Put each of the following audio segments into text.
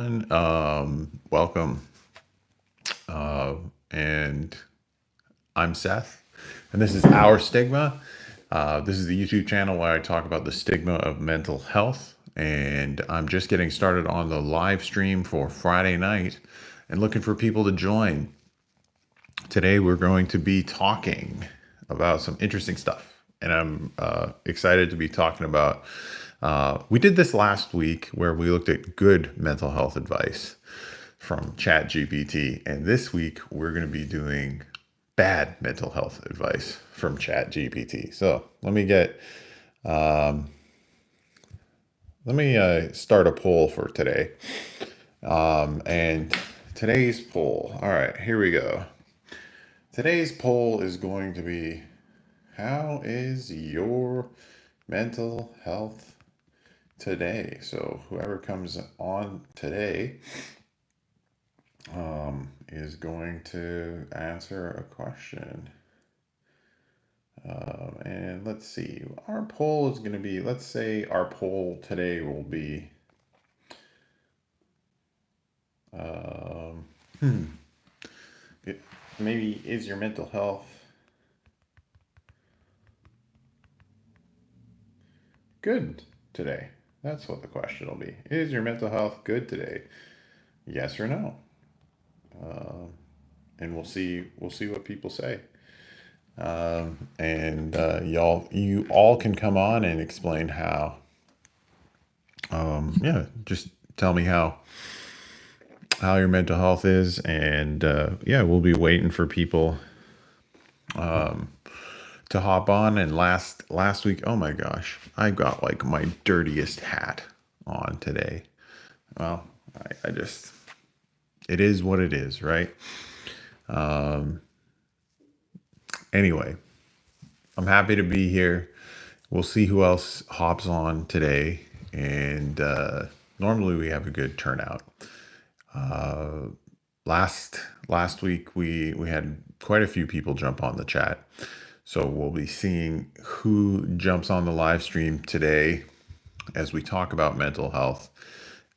Welcome. Uh, and I'm Seth, and this is Our Stigma. This is the YouTube channel where I talk about the stigma of mental health. And I'm just getting started on the live stream for Friday night and looking for people to join. Today, we're going to be talking about some interesting stuff. And I'm excited to be talking about. We did this last week where we looked at good mental health advice from ChatGPT. And this week, we're going to be doing bad mental health advice from ChatGPT. So let me start a poll for today. And today's poll. All right, here we go. Today's poll is going to be, how is your mental health today? So whoever comes on today is going to answer a question. And let's see, our poll is going to be, let's say our poll today will be, um, hmm, maybe, is your mental health good today? That's what the question will be. Is your mental health good today? Yes or no? And we'll see what people say. And you all can come on and explain how. Yeah, just tell me how your mental health is, and yeah, we'll be waiting for people to hop on. And last week, oh my gosh, I got like my dirtiest hat on today. Well, I just, it is what it is, right? Anyway, I'm happy to be here. We'll see who else hops on today, and normally we have a good turnout. Last week we had quite a few people jump on the chat, so we'll be seeing who jumps on the live stream today as we talk about mental health,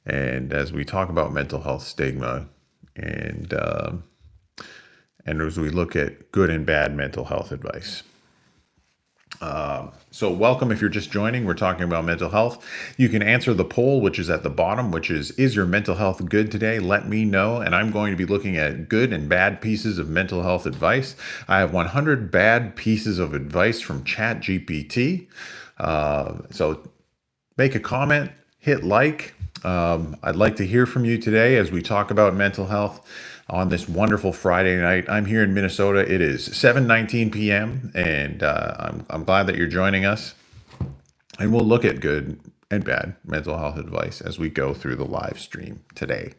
and as we talk about mental health stigma, and and as we look at good and bad mental health advice. So welcome if you're just joining. We're talking about mental health. You can answer the poll, which is at the bottom, which is your mental health good today? Let me know. And I'm going to be looking at good and bad pieces of mental health advice. I have 100 bad pieces of advice from ChatGPT. So make a comment, hit like. I'd like to hear from you today as we talk about mental health on this wonderful Friday night. I'm here in Minnesota. It is 7:19 p.m. and I'm glad that you're joining us. And we'll look at good and bad mental health advice as we go through the live stream today.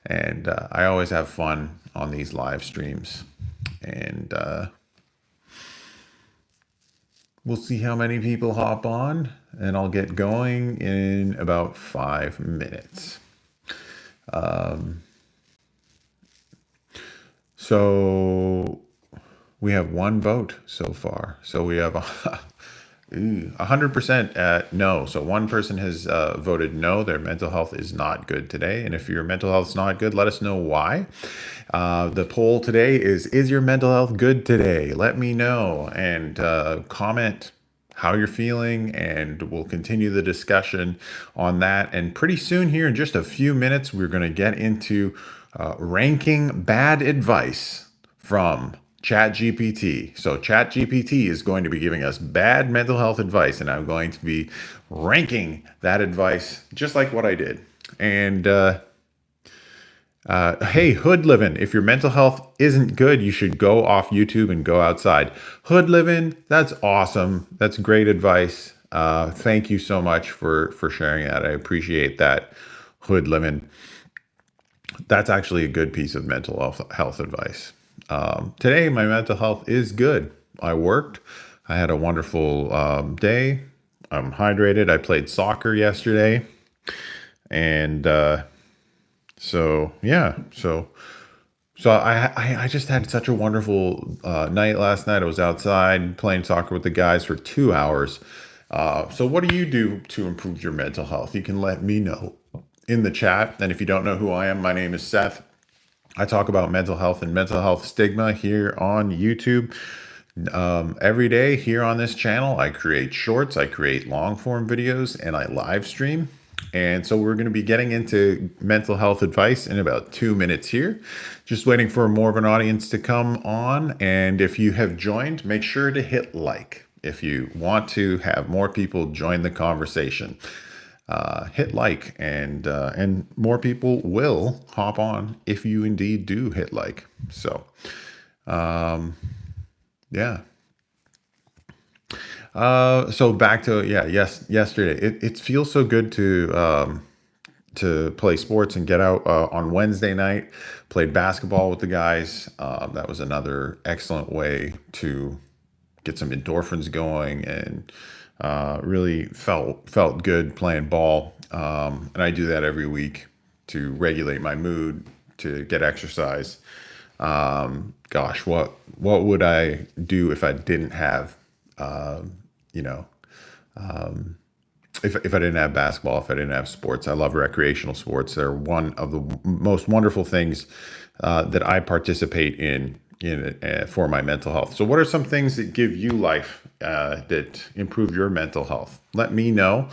And I always have fun on these live streams. And we'll see how many people hop on, and I'll get going in about 5 minutes. So we have one vote so far. So we have 100% at no. So one person has voted no. Their mental health is not good today. And if your mental health is not good, let us know why. The poll today is your mental health good today? Let me know, and comment how you're feeling, and we'll continue the discussion on that. And pretty soon here, in just a few minutes, we're going to get into ranking bad advice from ChatGPT. So ChatGPT is going to be giving us bad mental health advice, and I'm going to be ranking that advice just like what I did. And hey, hood living, if your mental health isn't good, you should go off YouTube and go outside. Hood living, that's awesome. That's great advice. Thank you so much for sharing that. I appreciate that. Hood living. That's actually a good piece of mental health advice. Today, my mental health is good. I worked. I had a wonderful day. I'm hydrated. I played soccer yesterday. And so, yeah. So I just had such a wonderful night last night. I was outside playing soccer with the guys for 2 hours. So what do you do to improve your mental health? You can let me know in the chat. And if you don't know who I am, my name is Seth. I talk about mental health and mental health stigma here on YouTube. Every day here on this channel, I create shorts, I create long form videos, and I live stream. And so we're going to be getting into mental health advice in about 2 minutes here. Just waiting for more of an audience to come on. And if you have joined, make sure to hit like if you want to have more people join the conversation. Hit like, and more people will hop on if you indeed do hit like. So, yeah. So back to yesterday. It feels so good to play sports and get out. On Wednesday night, played basketball with the guys. That was another excellent way to get some endorphins going, and really felt good playing ball. And I do that every week to regulate my mood, to get exercise. Gosh, what would I do if I didn't have, you know, if I didn't have basketball, if I didn't have sports? I love recreational sports. They're one of the most wonderful things that I participate in for my mental health. So what are some things that give you life, that improve your mental health? Let me know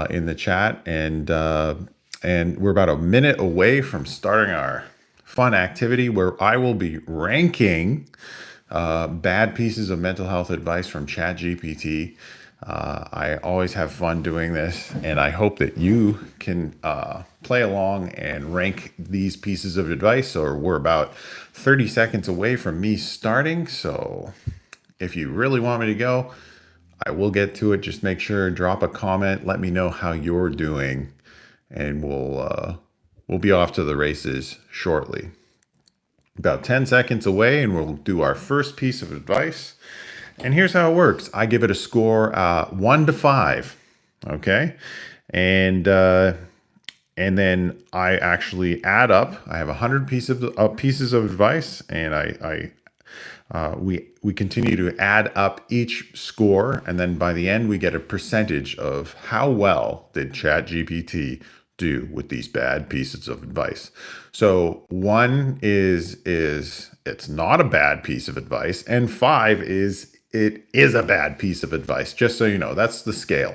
in the chat. And we're about a minute away from starting our fun activity where I will be ranking bad pieces of mental health advice from ChatGPT. I always have fun doing this, and I hope that you can play along and rank these pieces of advice. So we're about 30 seconds away from me starting. So if you really want me to go, I will get to it. Just make sure, drop a comment, let me know how you're doing, and we'll be off to the races shortly. About 10 seconds away, and we'll do our first piece of advice. And here's how it works. I give it a score 1 to 5. Okay. And then I actually add up. I have 100 pieces of advice, and we continue to add up each score, and then by the end we get a percentage of how well did ChatGPT do with these bad pieces of advice. So 1 is it's not a bad piece of advice, and 5 is it is a bad piece of advice. Just so you know, that's the scale.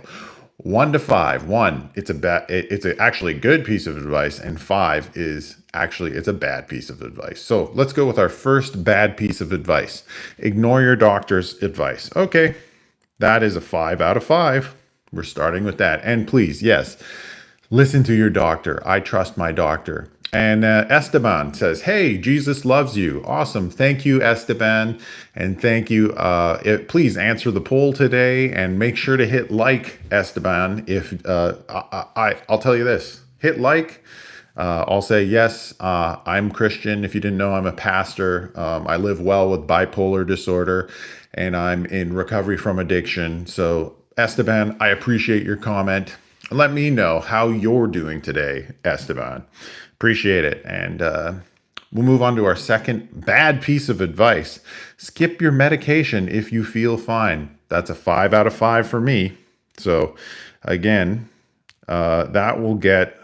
1 to 5. 1, it's actually a good piece of advice, and 5 is actually it's a bad piece of advice. So let's go with our first bad piece of advice. Ignore your doctor's advice. Okay, that is a 5 out of 5. We're starting with that. And please, yes, listen to your doctor. I trust my doctor. And Esteban says, hey, Jesus loves you. Awesome. Thank you, Esteban. And thank you. Please answer the poll today, and make sure to hit like, Esteban. If I'll tell you this, hit like. I'll say, yes, I'm Christian. If you didn't know, I'm a pastor. I live well with bipolar disorder, and I'm in recovery from addiction. So Esteban, I appreciate your comment. Let me know how you're doing today, Esteban. Appreciate it. And we'll move on to our second bad piece of advice. Skip your medication if you feel fine. That's a 5 out of 5 for me. So again, that will get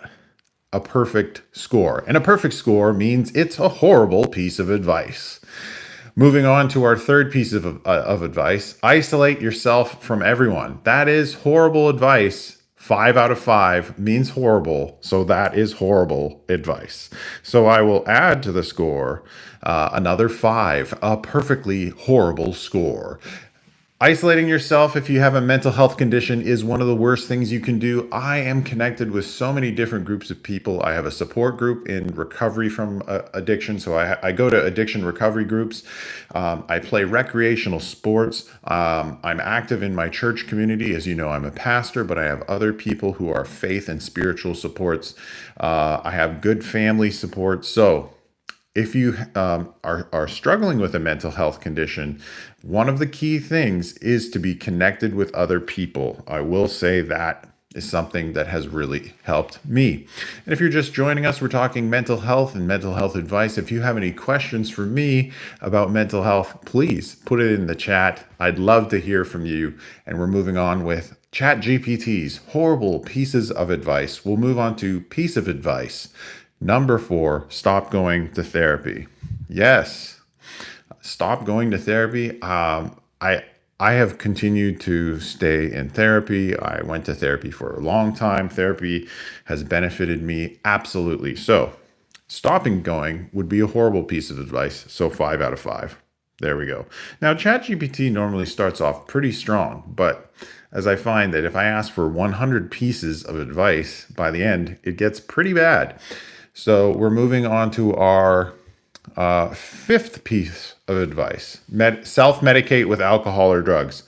a perfect score. And a perfect score means it's a horrible piece of advice. Moving on to our third piece of advice. Isolate yourself from everyone. That is horrible advice. 5 out of 5 means horrible, so that is horrible advice. So I will add to the score another 5, a perfectly horrible score. Isolating yourself if you have a mental health condition is one of the worst things you can do. I am connected with so many different groups of people. I have a support group in recovery from addiction, so I go to addiction recovery groups. I play recreational sports. I'm active in my church community. As you know, I'm a pastor, but I have other people who are faith and spiritual supports. I have good family support. So if you are struggling with a mental health condition, one of the key things is to be connected with other people. I will say that is something that has really helped me. And if you're just joining us, we're talking mental health and mental health advice. If you have any questions for me about mental health, please put it in the chat. I'd love to hear from you. And we're moving on with Chat GPT's horrible pieces of advice. We'll move on to piece of advice. Number 4, stop going to therapy. Yes, stop going to therapy. I have continued to stay in therapy. I went to therapy for a long time. Therapy has benefited me absolutely. So, stopping going would be a horrible piece of advice. So, 5 out of 5. There we go. Now, ChatGPT normally starts off pretty strong, but as I find that if I ask for 100 pieces of advice by the end, it gets pretty bad. So, we're moving on to our 5th piece of advice: self-medicate with alcohol or drugs.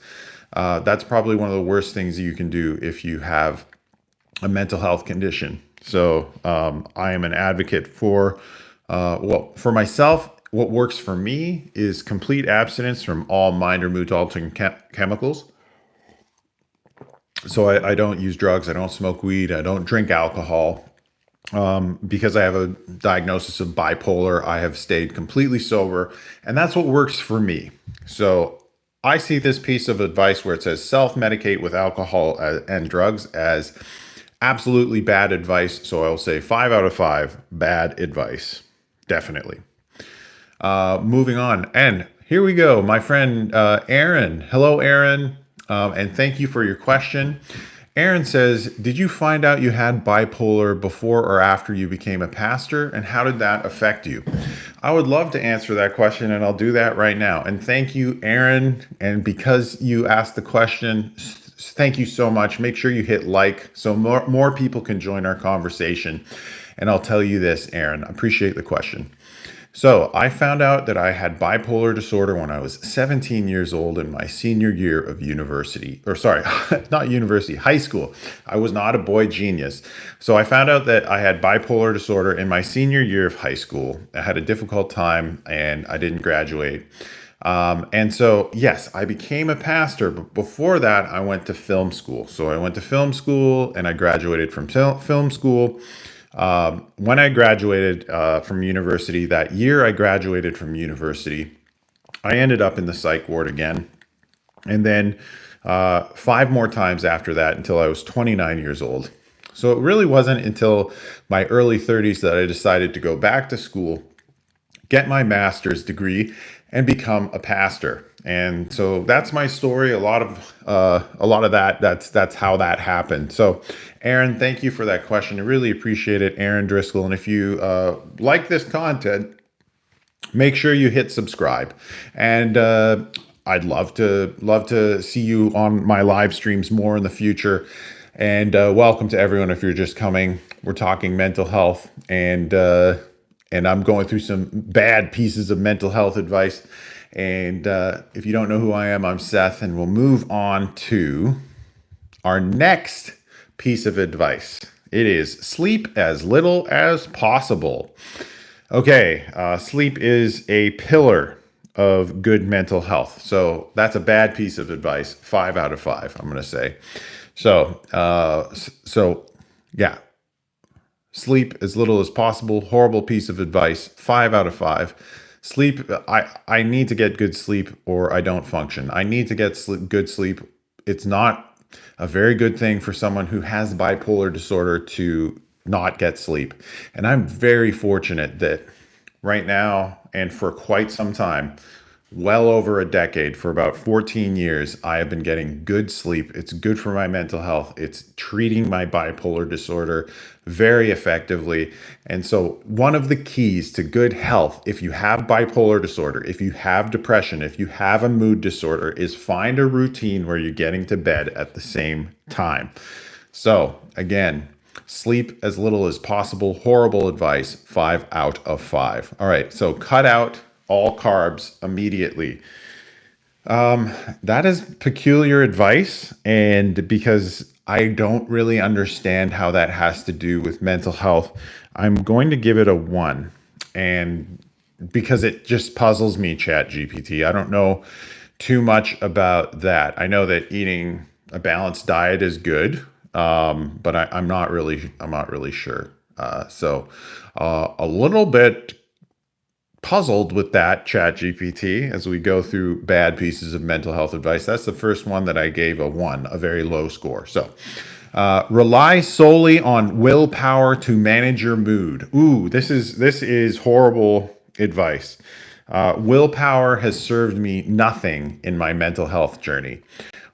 That's probably one of the worst things you can do if you have a mental health condition. So I am an advocate for, for myself, what works for me is complete abstinence from all mind or mood altering chemicals. So I don't use drugs, I don't smoke weed, I don't drink alcohol. Because I have a diagnosis of bipolar, I have stayed completely sober, and that's what works for me. So I see this piece of advice where it says self-medicate with alcohol and drugs as absolutely bad advice. So I'll say 5 out of 5, bad advice. Definitely. Moving on. And here we go. My friend Aaron. Hello, Aaron. And thank you for your question. Aaron says, did you find out you had bipolar before or after you became a pastor? And how did that affect you? I would love to answer that question, and I'll do that right now. And thank you, Aaron. And because you asked the question, thank you so much. Make sure you hit like so more people can join our conversation. And I'll tell you this, Aaron, I appreciate the question. So I found out that I had bipolar disorder when I was 17 years old in my senior year of university, or sorry, not university, high school. I was not a boy genius. So I found out that I had bipolar disorder in my senior year of high school. I had a difficult time and I didn't graduate. And so, yes, I became a pastor, but before that, I went to film school. So I went to film school and I graduated from film school. When I graduated from university, that year I graduated from university, I ended up in the psych ward again. And then 5 more times after that until I was 29 years old. So it really wasn't until my early 30s that I decided to go back to school, get my master's degree, and become a pastor. And so that's my story. A lot of that's how that happened. So Aaron, thank you for that question. I really appreciate it, Aaron Driscoll. And if you like this content, make sure you hit subscribe. And I'd love to see you on my live streams more in the future. And welcome to everyone if you're just coming. We're talking mental health, and I'm going through some bad pieces of mental health advice. And if you don't know who I am, I'm Seth, and we'll move on to our next piece of advice. It is sleep as little as possible. Okay, sleep is a pillar of good mental health. So that's a bad piece of advice. 5 out of 5, I'm going to say. So yeah, sleep as little as possible. Horrible piece of advice. 5 out of 5. Sleep, I need to get good sleep or I don't function. I need to get good sleep. It's not a very good thing for someone who has bipolar disorder to not get sleep. And I'm very fortunate that right now and for quite some time, well over a decade, for about 14 years, I have been getting good sleep. It's good for my mental health. It's treating my bipolar disorder very effectively. And so one of the keys to good health, if you have bipolar disorder, if you have depression, if you have a mood disorder, is find a routine where you're getting to bed at the same time. So again, sleep as little as possible. Horrible advice. 5 out of 5. All right. So cut out all carbs immediately. That is peculiar advice. And because I don't really understand how that has to do with mental health, I'm going to give it a 1. And because it just puzzles me, ChatGPT. I don't know too much about that. I know that eating a balanced diet is good, but I'm not really sure. So a little bit puzzled with that, ChatGPT, as we go through bad pieces of mental health advice. That's the first one that I gave a 1, a very low score. So, rely solely on willpower to manage your mood. Ooh, this is horrible advice. Willpower has served me nothing in my mental health journey.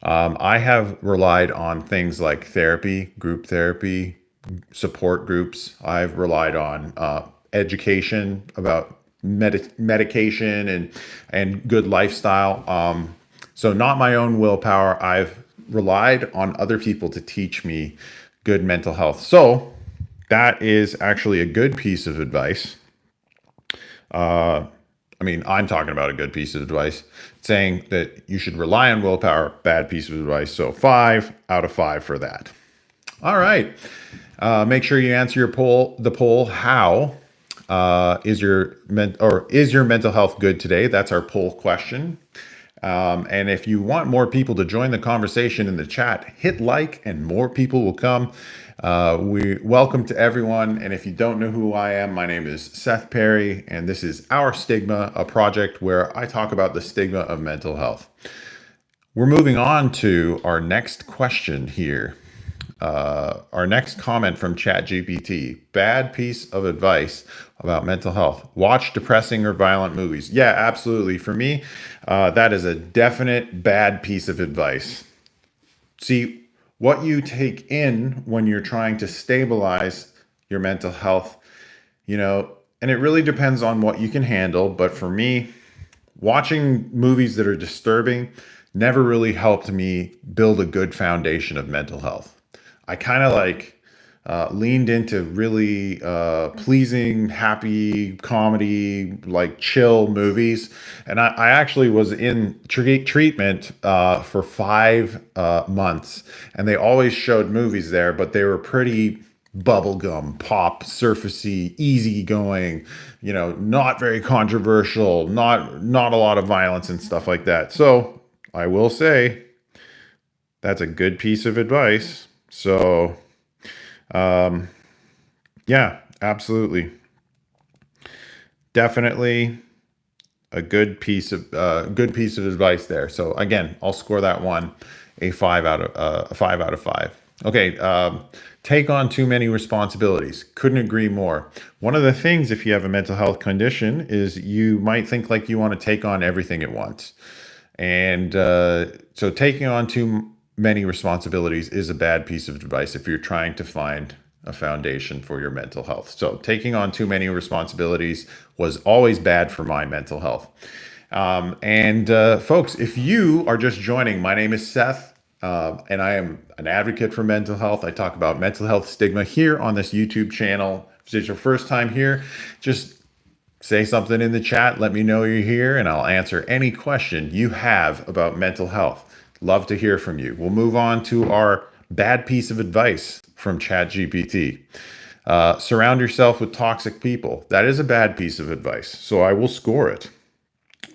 I have relied on things like therapy, group therapy, support groups. I've relied on education about medication and good lifestyle. So not my own willpower. I've relied on other people to teach me good mental health. So that is actually a good piece of advice. I mean, I'm talking about a good piece of advice, saying that you should rely on willpower. Bad piece of advice. So 5 out of 5 for that. All right. Make sure you answer your poll. The poll: How is your mental health good today? That's our poll question. And if you want more people to join the conversation in the chat, hit like, and more people will come. We welcome to everyone. And if you don't know who I am, my name is Seth Perry, and this is Our Stigma, a project where I talk about the stigma of mental health. We're moving on to our next question here. Our next comment from ChatGPT: bad piece of advice about mental health. Watch depressing or violent movies. Yeah, absolutely. For me, that is a definite bad piece of advice. See, what you take in when you're trying to stabilize your mental health, and it really depends on what you can handle. But for me, watching movies that are disturbing never really helped me build a good foundation of mental health. I kind of leaned into really pleasing, happy comedy, like chill movies. And I actually was in treatment for 5 months, and they always showed movies there, but they were pretty bubblegum, pop, surfacey, easygoing, not very controversial, not a lot of violence and stuff like that. So I will say that's a good piece of advice. So, yeah, absolutely. Definitely a good piece of advice there. So again, I'll score that one a 5 out of 5. Okay, take on too many responsibilities. Couldn't agree more. One of the things, if you have a mental health condition, is you might think like you want to take on everything at once. And so taking on too many responsibilities is a bad piece of advice if you're trying to find a foundation for your mental health. So taking on too many responsibilities was always bad for my mental health. And folks, if you are just joining, my name is Seth, and I am an advocate for mental health. I talk about mental health stigma here on this YouTube channel. If it's your first time here, just say something in the chat. Let me know you're here, and I'll answer any question you have about mental health. Love to hear from you. We'll move on to our bad piece of advice from ChatGPT. Surround yourself with toxic people. That is a bad piece of advice, so I will score it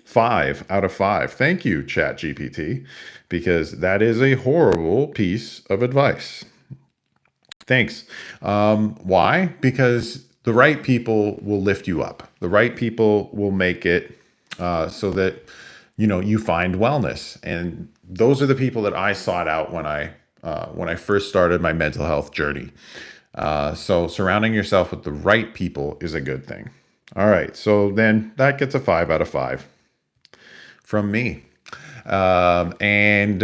5 out of 5. Thank you, ChatGPT, because that is a horrible piece of advice. Thanks. Why? Because the right people will lift you up. The right people will make it so that you find wellness, and those are the people that I sought out when I first started my mental health journey. So surrounding yourself with the right people is a good thing. All right, so then that gets a 5 out of 5 from me. And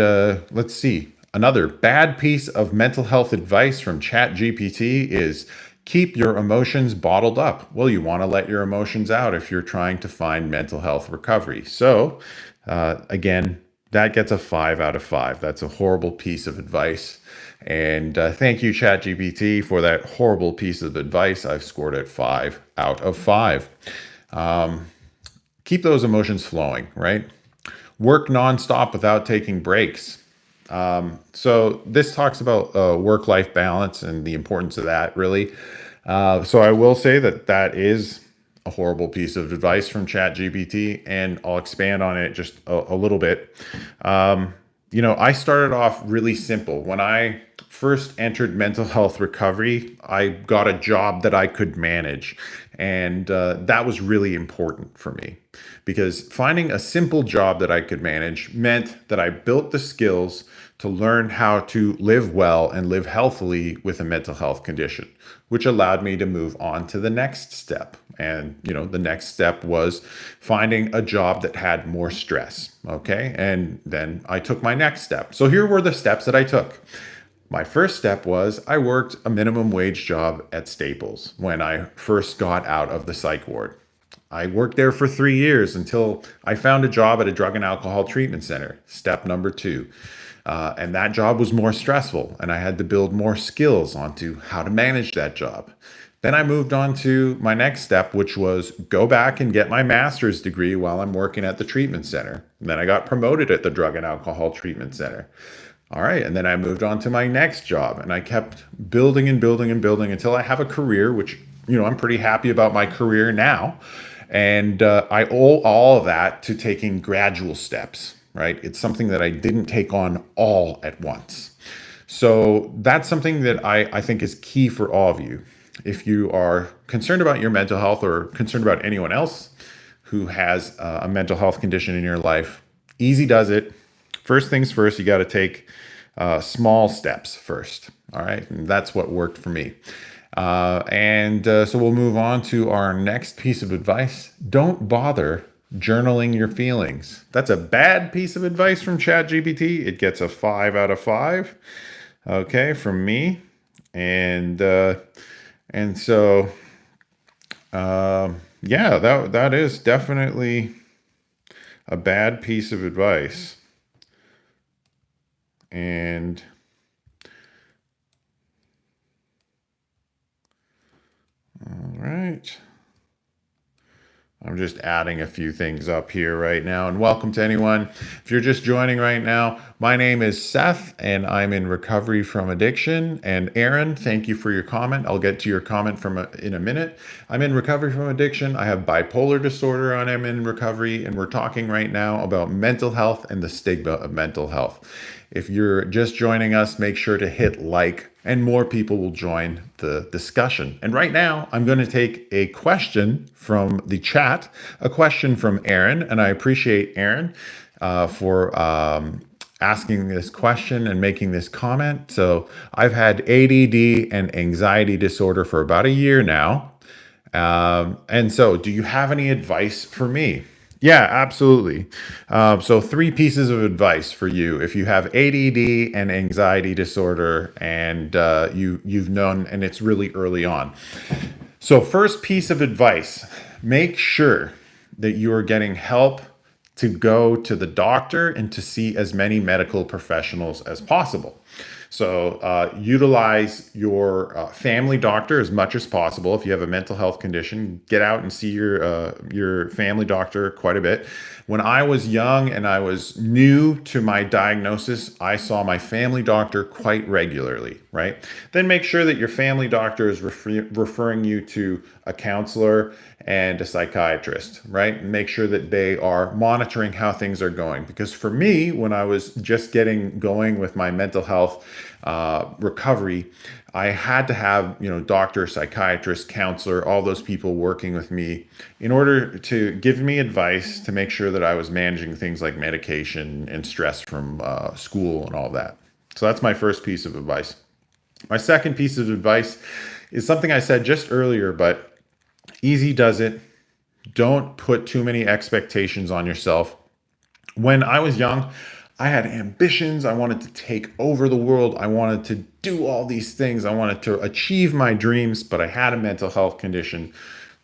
let's see. Another bad piece of mental health advice from ChatGPT is keep your emotions bottled up. Well, you want to let your emotions out if you're trying to find mental health recovery. So, again, that gets a 5 out of 5. That's a horrible piece of advice. And thank you, ChatGPT, for that horrible piece of advice. I've scored it 5 out of 5. Keep those emotions flowing, right? Work nonstop without taking breaks. So this talks about work-life balance and the importance of that, really. So I will say that is a horrible piece of advice from ChatGPT, and I'll expand on it just a little bit. I started off really simple. When I first entered mental health recovery, I got a job that I could manage. And that was really important for me because finding a simple job that I could manage meant that I built the skills to learn how to live well and live healthily with a mental health condition, which allowed me to move on to the next step. And, the next step was finding a job that had more stress. Okay. And then I took my next step. So here were the steps that I took. My first step was I worked a minimum wage job at Staples when I first got out of the psych ward. I worked there for 3 years until I found a job at a drug and alcohol treatment center. Step number two. And that job was more stressful, and I had to build more skills onto how to manage that job. Then I moved on to my next step, which was go back and get my master's degree while I'm working at the treatment center. And then I got promoted at the drug and alcohol treatment center. All right. And then I moved on to my next job and I kept building and building and building until I have a career, which, I'm pretty happy about my career now. And I owe all of that to taking gradual steps, right? It's something that I didn't take on all at once. So that's something that I think is key for all of you. If you are concerned about your mental health or concerned about anyone else who has a mental health condition in your life, easy does it. First things first, you got to take small steps first. All right. And that's what worked for me. So we'll move on to our next piece of advice. Don't bother journaling your feelings. That's a bad piece of advice from ChatGPT. It gets a 5 out of 5. Okay. From me. That is definitely a bad piece of advice. And all right. I'm just adding a few things up here right now. And welcome to anyone. If you're just joining right now, my name is Seth and I'm in recovery from addiction. And Aaron, thank you for your comment. I'll get to your comment in a minute. I'm in recovery from addiction. I have bipolar disorder and I'm in recovery. And we're talking right now about mental health and the stigma of mental health. If you're just joining us, make sure to hit like and more people will join the discussion. And right now, I'm going to take a question from the chat, a question from Aaron. And I appreciate Aaron for asking this question and making this comment. So I've had ADD and anxiety disorder for about a year now. And so do you have any advice for me? Yeah, absolutely. So 3 pieces of advice for you. If you have ADD and anxiety disorder and you've known, and it's really early on. So first piece of advice, make sure that you are getting help to go to the doctor and to see as many medical professionals as possible. So utilize your family doctor as much as possible. If you have a mental health condition, get out and see your family doctor quite a bit. When I was young and I was new to my diagnosis, I saw my family doctor quite regularly, right? Then make sure that your family doctor is referring you to a counselor and a psychiatrist, right? And make sure that they are monitoring how things are going. Because for me, when I was just getting going with my mental health recovery, I had to have, doctor, psychiatrist, counselor, all those people working with me in order to give me advice to make sure that I was managing things like medication and stress from school and all that. So that's my first piece of advice. My second piece of advice is something I said just earlier, but easy does it. Don't put too many expectations on yourself. When I was young, I had ambitions. I wanted to take over the world. I wanted to do all these things. I wanted to achieve my dreams, but I had a mental health condition.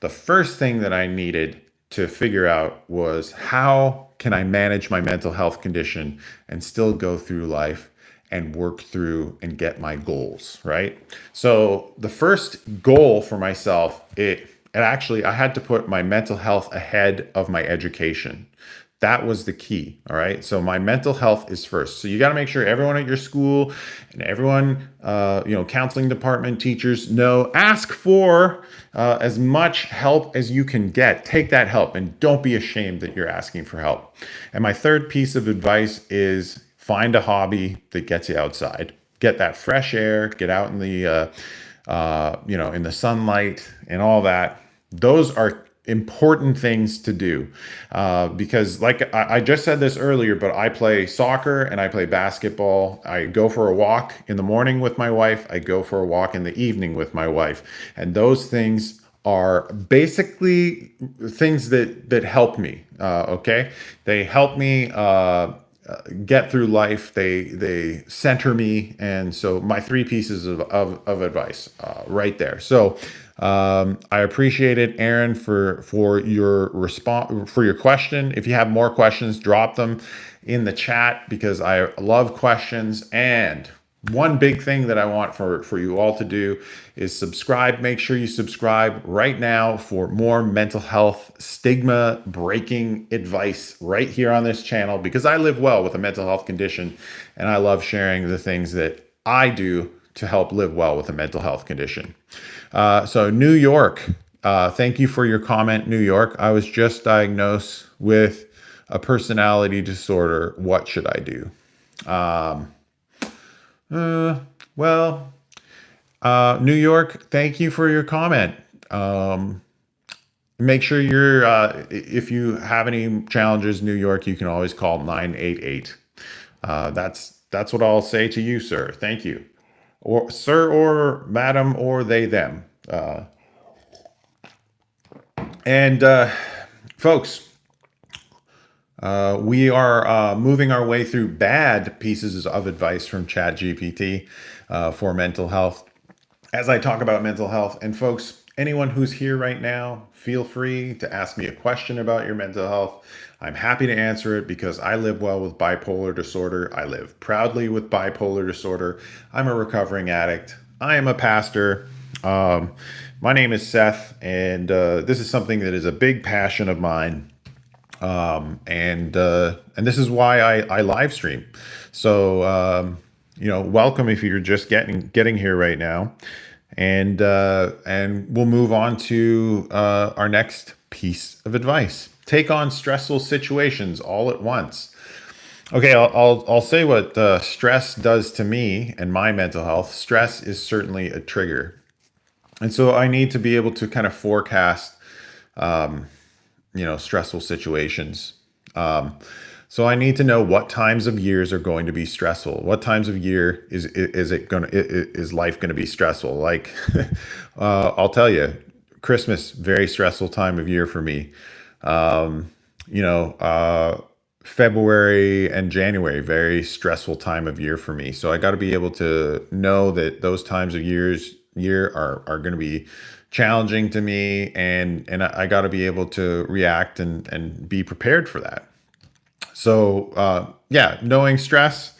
The first thing that I needed to figure out was how can I manage my mental health condition and still go through life and work through and get my goals, right? So the first goal for myself, I had to put my mental health ahead of my education. That was the key. All right. So my mental health is first. So you got to make sure everyone at your school and everyone, counseling department, teachers ask for as much help as you can get. Take that help and don't be ashamed that you're asking for help. And my third piece of advice is find a hobby that gets you outside. Get that fresh air, get out in the, in the sunlight and all that. Those are important things to do because, like I just said this earlier, but I play soccer and I play basketball. I go for a walk in the morning with my wife. I go for a walk in the evening with my wife. And those things are basically things that help me. Okay, they help me get through life. They center me, and so my three pieces of advice right there. So I appreciate it, Aaron, for your response, for your question. If you have more questions, drop them in the chat because I love questions. And one big thing that I want for you all to do is subscribe. Make sure you subscribe right now for more mental health stigma breaking advice right here on this channel, because I live well with a mental health condition and I love sharing the things that I do to help live well with a mental health condition. So New York, thank you for your comment, New York. I was just diagnosed with a personality disorder. What should I do? Well, New York, thank you for your comment. Make sure if you have any challenges, New York, you can always call 988. That's what I'll say to you, sir. Thank you. Or sir, or madam, or they, them. And folks, we are moving our way through bad pieces of advice from ChatGPT for mental health. As I talk about mental health, and folks, anyone who's here right now, feel free to ask me a question about your mental health. I'm happy to answer it because I live well with bipolar disorder. I live proudly with bipolar disorder. I'm a recovering addict. I am a pastor. My name is Seth, and this is something that is a big passion of mine. And this is why I live stream. So, welcome if you're just getting here right now, and we'll move on to our next piece of advice. Take on stressful situations all at once. Okay, I'll say what stress does to me and my mental health. Stress is certainly a trigger, and so I need to be able to kind of forecast stressful situations. So I need to know what times of years are going to be stressful. What times of year is life going to be stressful? Like, I'll tell you, Christmas, very stressful time of year for me. February and January, very stressful time of year for me. So I got to be able to know that those times of year are going to be challenging to me, and I got to be able to react and be prepared for that. So knowing stress,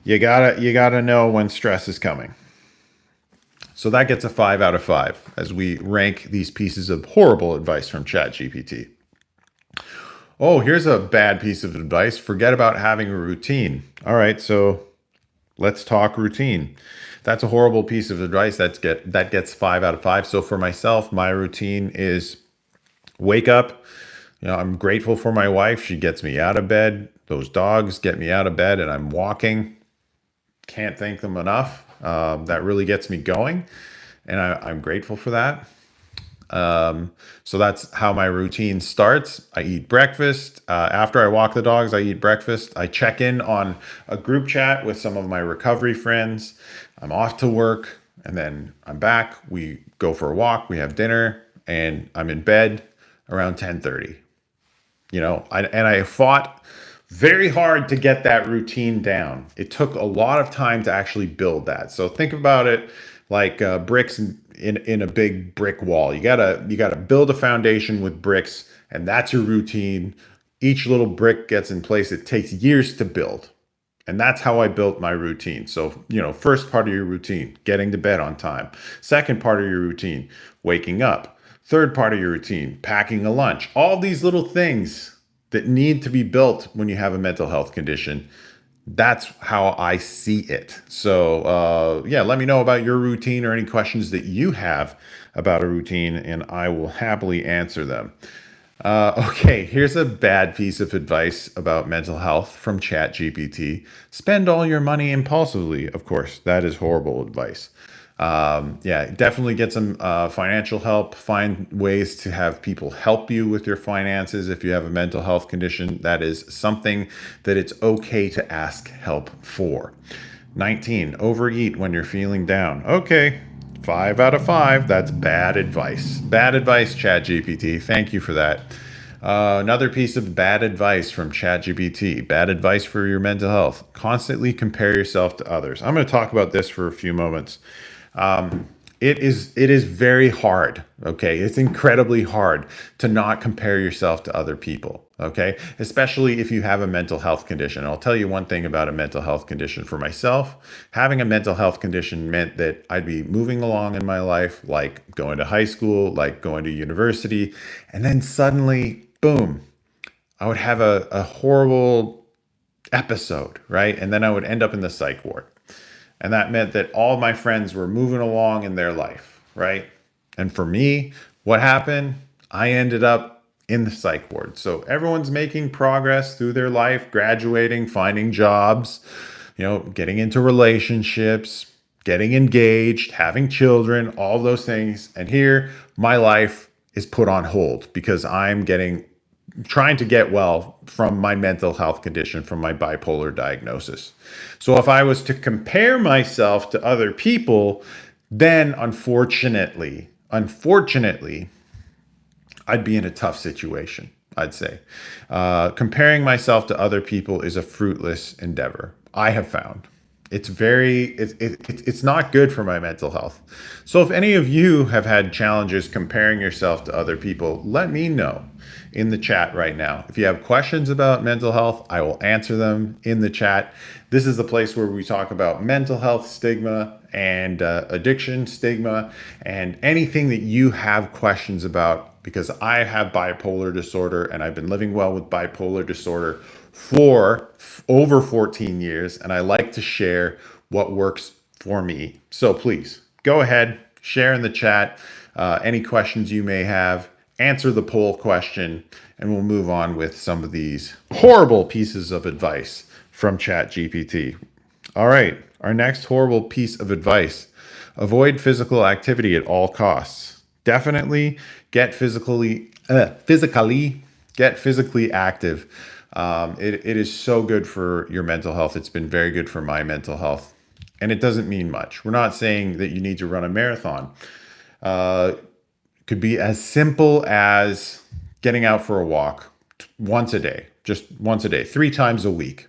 you gotta know when stress is coming. So that gets a 5 out of 5 as we rank these pieces of horrible advice from ChatGPT. Oh, here's a bad piece of advice. Forget about having a routine. All right, so let's talk routine. That's a horrible piece of advice. That gets 5 out of 5. So for myself, my routine is wake up. I'm grateful for my wife. She gets me out of bed. Those dogs get me out of bed, and I'm walking. Can't thank them enough. That really gets me going, and I'm grateful for that. So that's how my routine starts. I eat breakfast. After I walk the dogs, I eat breakfast. I check in on a group chat with some of my recovery friends. I'm off to work, and then I'm back. We go for a walk. We have dinner, and I'm in bed around 10:30. I fought very hard to get that routine down. It took a lot of time to actually build that. So think about it like bricks in a big brick wall. You gotta build a foundation with bricks, and that's your routine. Each little brick gets in place. It takes years to build. And that's how I built my routine. So, first part of your routine, getting to bed on time. Second part of your routine, waking up. Third part of your routine, packing a lunch. All these little things that need to be built when you have a mental health condition. That's how I see it. So, let me know about your routine or any questions that you have about a routine, and I will happily answer them. Okay, here's a bad piece of advice about mental health from ChatGPT. Spend all your money impulsively. Of course, that is horrible advice. Yeah, definitely get some financial help. Find ways to have people help you with your finances if you have a mental health condition. That is something that it's okay to ask help for. 19, overeat when you're feeling down. Okay, 5 out of 5. That's bad advice. Bad advice, ChatGPT. Thank you for that. Another piece of bad advice from ChatGPT. Bad advice for your mental health. Constantly compare yourself to others. I'm going to talk about this for a few moments. It is very hard. Okay, it's incredibly hard to not compare yourself to other people. Okay, especially if you have a mental health condition. I'll tell you one thing about a mental health condition. For myself, having a mental health condition meant that I'd be moving along in my life, like going to high school, like going to university, and then suddenly, boom, I would have a horrible episode, right? And then I would end up in the psych ward. And that meant that all my friends were moving along in their life, right? And for me, what happened? I ended up in the psych ward. So everyone's making progress through their life, graduating, finding jobs, getting into relationships, getting engaged, having children, all those things. And here, my life is put on hold because I'm getting trying to get well from my mental health condition, from my bipolar diagnosis. So if I was to compare myself to other people, then unfortunately, I'd be in a tough situation, I'd say. Comparing myself to other people is a fruitless endeavor, I have found. It's not good for my mental health. So if any of you have had challenges comparing yourself to other people, let me know in the chat right now. If you have questions about mental health, I will answer them in the chat. This is the place where we talk about mental health stigma and addiction stigma and anything that you have questions about, because I have bipolar disorder and I've been living well with bipolar disorder for over 14 years, and I like to share what works for me. So please go ahead, share in the chat any questions you may have, answer the poll question, and we'll move on with some of these horrible pieces of advice from ChatGPT. All right, our next horrible piece of advice: avoid physical activity at all costs. Definitely get physically active. It is so good for your mental health. It's been very good for my mental health. And it doesn't mean much. We're not saying that you need to run a marathon. It could be as simple as getting out for a walk once a day, just once a day, 3 times a week.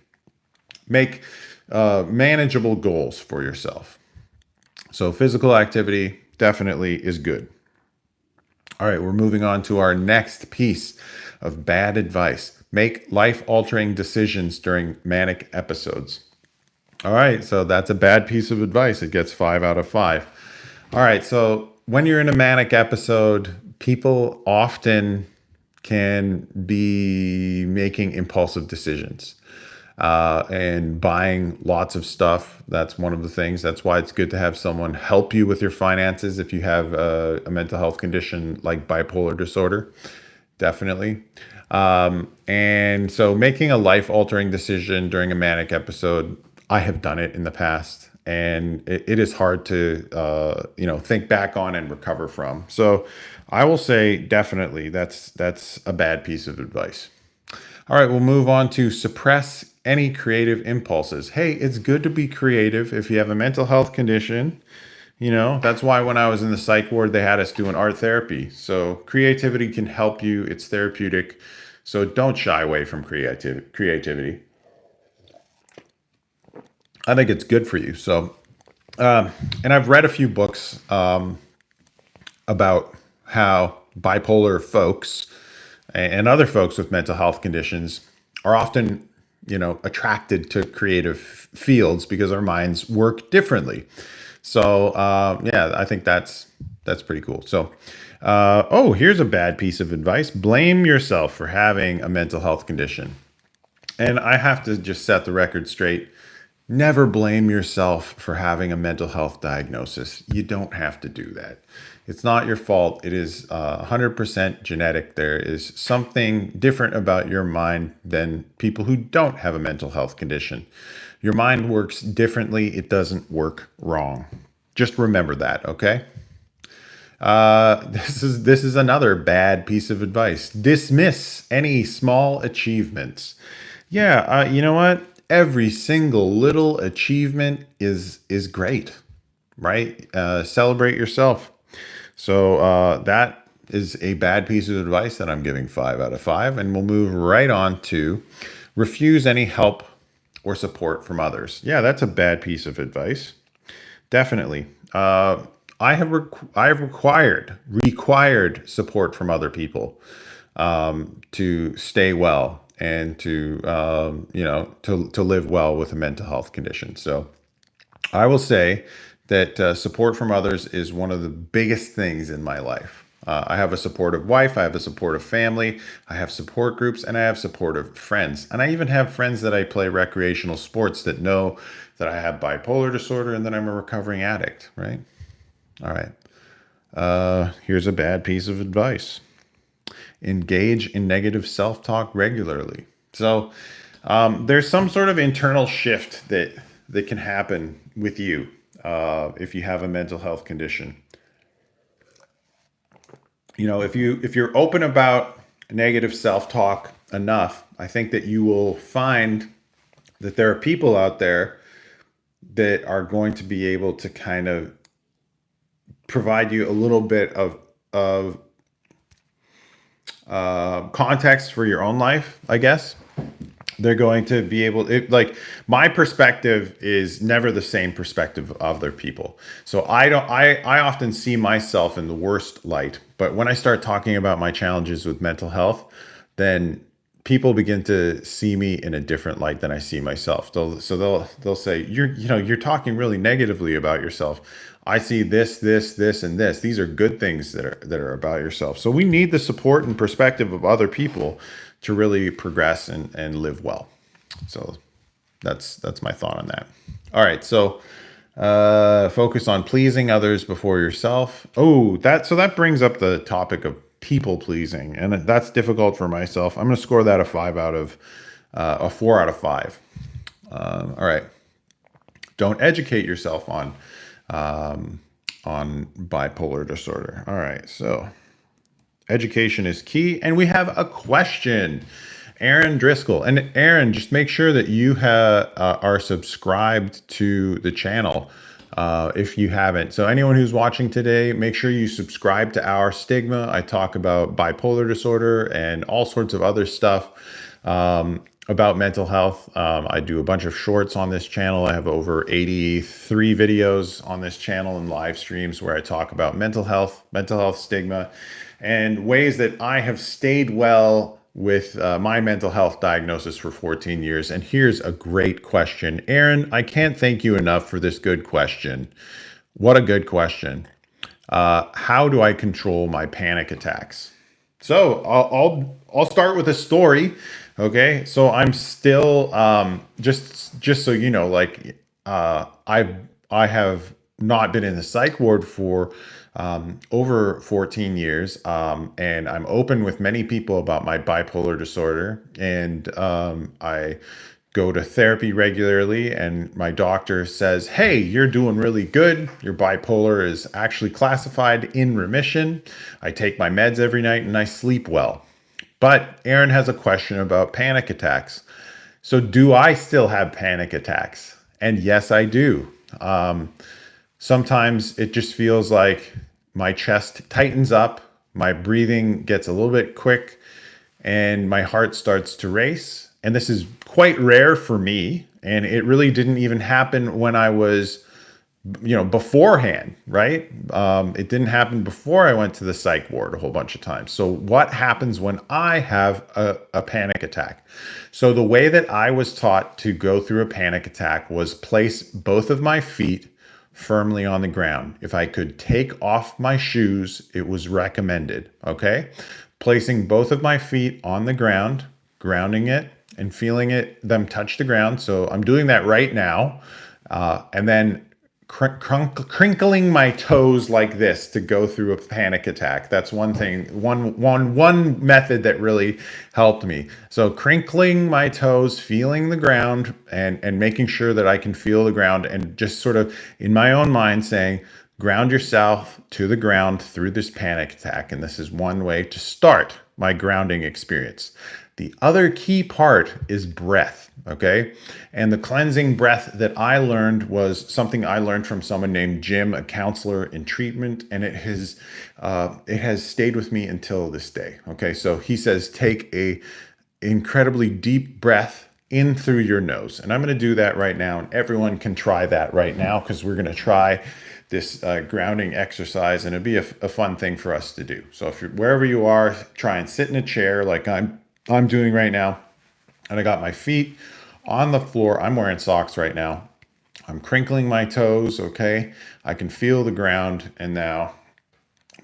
Make manageable goals for yourself. So physical activity definitely is good. All right, we're moving on to our next piece of bad advice. Make life-altering decisions during manic episodes. All right, so that's a bad piece of advice. It gets 5 out of 5. All right, so when you're in a manic episode, people often can be making impulsive decisions and buying lots of stuff. That's one of the things. That's why it's good to have someone help you with your finances if you have a mental health condition like bipolar disorder. Definitely. And so making a life-altering decision during a manic episode, I have done it in the past, and it is hard to think back on and recover from. So I will say definitely that's a bad piece of advice. All right, we'll move on to suppress any creative impulses. Hey, it's good to be creative if you have a mental health condition. That's why when I was in the psych ward, they had us doing art therapy. So creativity can help you. It's therapeutic. So don't shy away from creativity. I think it's good for you. So, and I've read a few books about how bipolar folks and other folks with mental health conditions are often, attracted to creative fields because our minds work differently. So yeah, I think that's pretty cool. So, here's a bad piece of advice: blame yourself for having a mental health condition. And I have to just set the record straight. Never blame yourself for having a mental health diagnosis. You don't have to do that. It's not your fault. It is 100% genetic. There is something different about your mind than people who don't have a mental health condition. Your mind works differently. It doesn't work wrong. Just remember that, okay? This is another bad piece of advice. Dismiss any small achievements. Yeah, you know what? Every single little achievement is great, right? Celebrate yourself. So that is a bad piece of advice that I'm giving 5 out of 5, and we'll move right on to refuse any help or support from others. Yeah, that's a bad piece of advice. Definitely. I have required support from other people to stay well and to to live well with a mental health condition. So I will say that support from others is one of the biggest things in my life. I have a supportive wife, I have a supportive family, I have support groups, and I have supportive friends. And I even have friends that I play recreational sports that know that I have bipolar disorder and that I'm a recovering addict, right? All right. Here's a bad piece of advice: engage in negative self talk regularly. So there's some sort of internal shift that can happen with you if you have a mental health condition. If you're open about negative self talk enough, I think that you will find that there are people out there that are going to be able to kind of provide you a little bit of context for your own life, I guess. They're going to be able like my perspective is never the same perspective of other people. So I often see myself in the worst light, but when I start talking about my challenges with mental health, then people begin to see me in a different light than I see myself. They'll say, you're talking really negatively about yourself. I see this, and this. These are good things that are about yourself. So we need the support and perspective of other people to really progress and live well. So that's my thought on that. All right, so focus on pleasing others before yourself. That brings up the topic of people pleasing, and that's difficult for myself. I'm going to score that a 4 out of 5. All right, don't educate yourself on bipolar disorder. All right, so education is key. And we have a question. Aaron Driscoll. And Aaron, just make sure that you are subscribed to the channel if you haven't. So anyone who's watching today, make sure you subscribe to our Stigma. I talk about bipolar disorder and all sorts of other stuff about mental health. I do a bunch of shorts on this channel. I have over 83 videos on this channel and live streams where I talk about mental health stigma, and ways that I have stayed well with my mental health diagnosis for 14 years. And here's a great question. Aaron, I can't thank you enough for this good question. What a good question. How do I control my panic attacks? So I'll start with a story. Okay, so I'm still just so you know, like I have not been in the psych ward for over 14 years, and I'm open with many people about my bipolar disorder, and I go to therapy regularly, and my doctor says, hey, you're doing really good. Your bipolar is actually classified in remission. I take my meds every night and I sleep well. But Aaron has a question about panic attacks. So do I still have panic attacks? And yes, I do. Sometimes it just feels like my chest tightens up, my breathing gets a little bit quick, and my heart starts to race. And this is quite rare for me. And it really didn't even happen when I was, beforehand, right? It didn't happen before I went to the psych ward a whole bunch of times. So what happens when I have a panic attack? So the way that I was taught to go through a panic attack was place both of my feet firmly on the ground. If I could take off my shoes, it was recommended. Okay. Placing both of my feet on the ground, grounding it and feeling them touch the ground. So I'm doing that right now. And then crinkling my toes like this to go through a panic attack. That's one thing, one method that really helped me. So crinkling my toes, feeling the ground, and making sure that I can feel the ground, and just sort of in my own mind saying, ground yourself to the ground through this panic attack. And this is one way to start my grounding experience. The other key part is breath, okay? And the cleansing breath that I learned was something I learned from someone named Jim, a counselor in treatment, and it has stayed with me until this day. Okay, so he says take a incredibly deep breath in through your nose, and I'm going to do that right now, and everyone can try that right now because we're going to try this grounding exercise, and it'd be a fun thing for us to do. So if you're wherever you are, try and sit in a chair like I'm doing right now. And I got my feet on the floor. I'm wearing socks right now. I'm crinkling my toes, okay? I can feel the ground. And now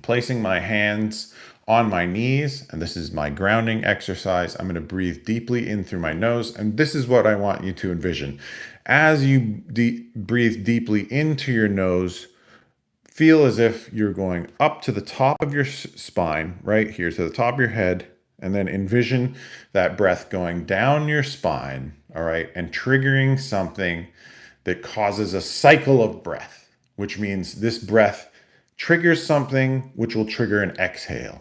placing my hands on my knees, and this is my grounding exercise. I'm going to breathe deeply in through my nose, and this is what I want you to envision. As you breathe deeply into your nose, feel as if you're going up to the top of your spine, right here to the top of your head, and then envision that breath going down your spine, all right, and triggering something that causes a cycle of breath, which means this breath triggers something which will trigger an exhale,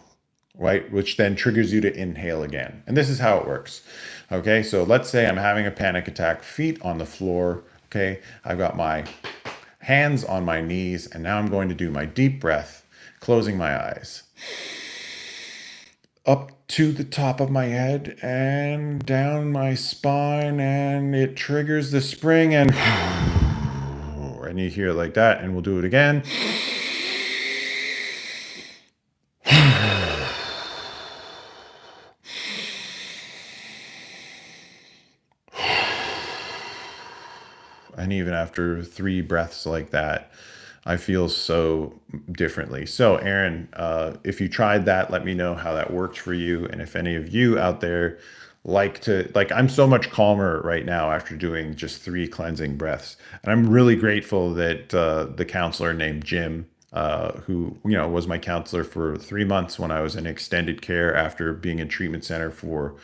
right, which then triggers you to inhale again. And this is how it works. Okay, so let's say I'm having a panic attack, feet on the floor, okay, I've got my hands on my knees, and now I'm going to do my deep breath, closing my eyes. Up to the top of my head and down my spine, and it triggers the spring, and you hear it like that, and we'll do it again. And even after 3 breaths like that, I feel so differently. So Aaron, if you tried that, let me know how that worked for you. And if any of you out there I'm so much calmer right now after doing just 3 cleansing breaths. And I'm really grateful that the counselor named Jim, who, was my counselor for 3 months when I was in extended care after being in treatment center for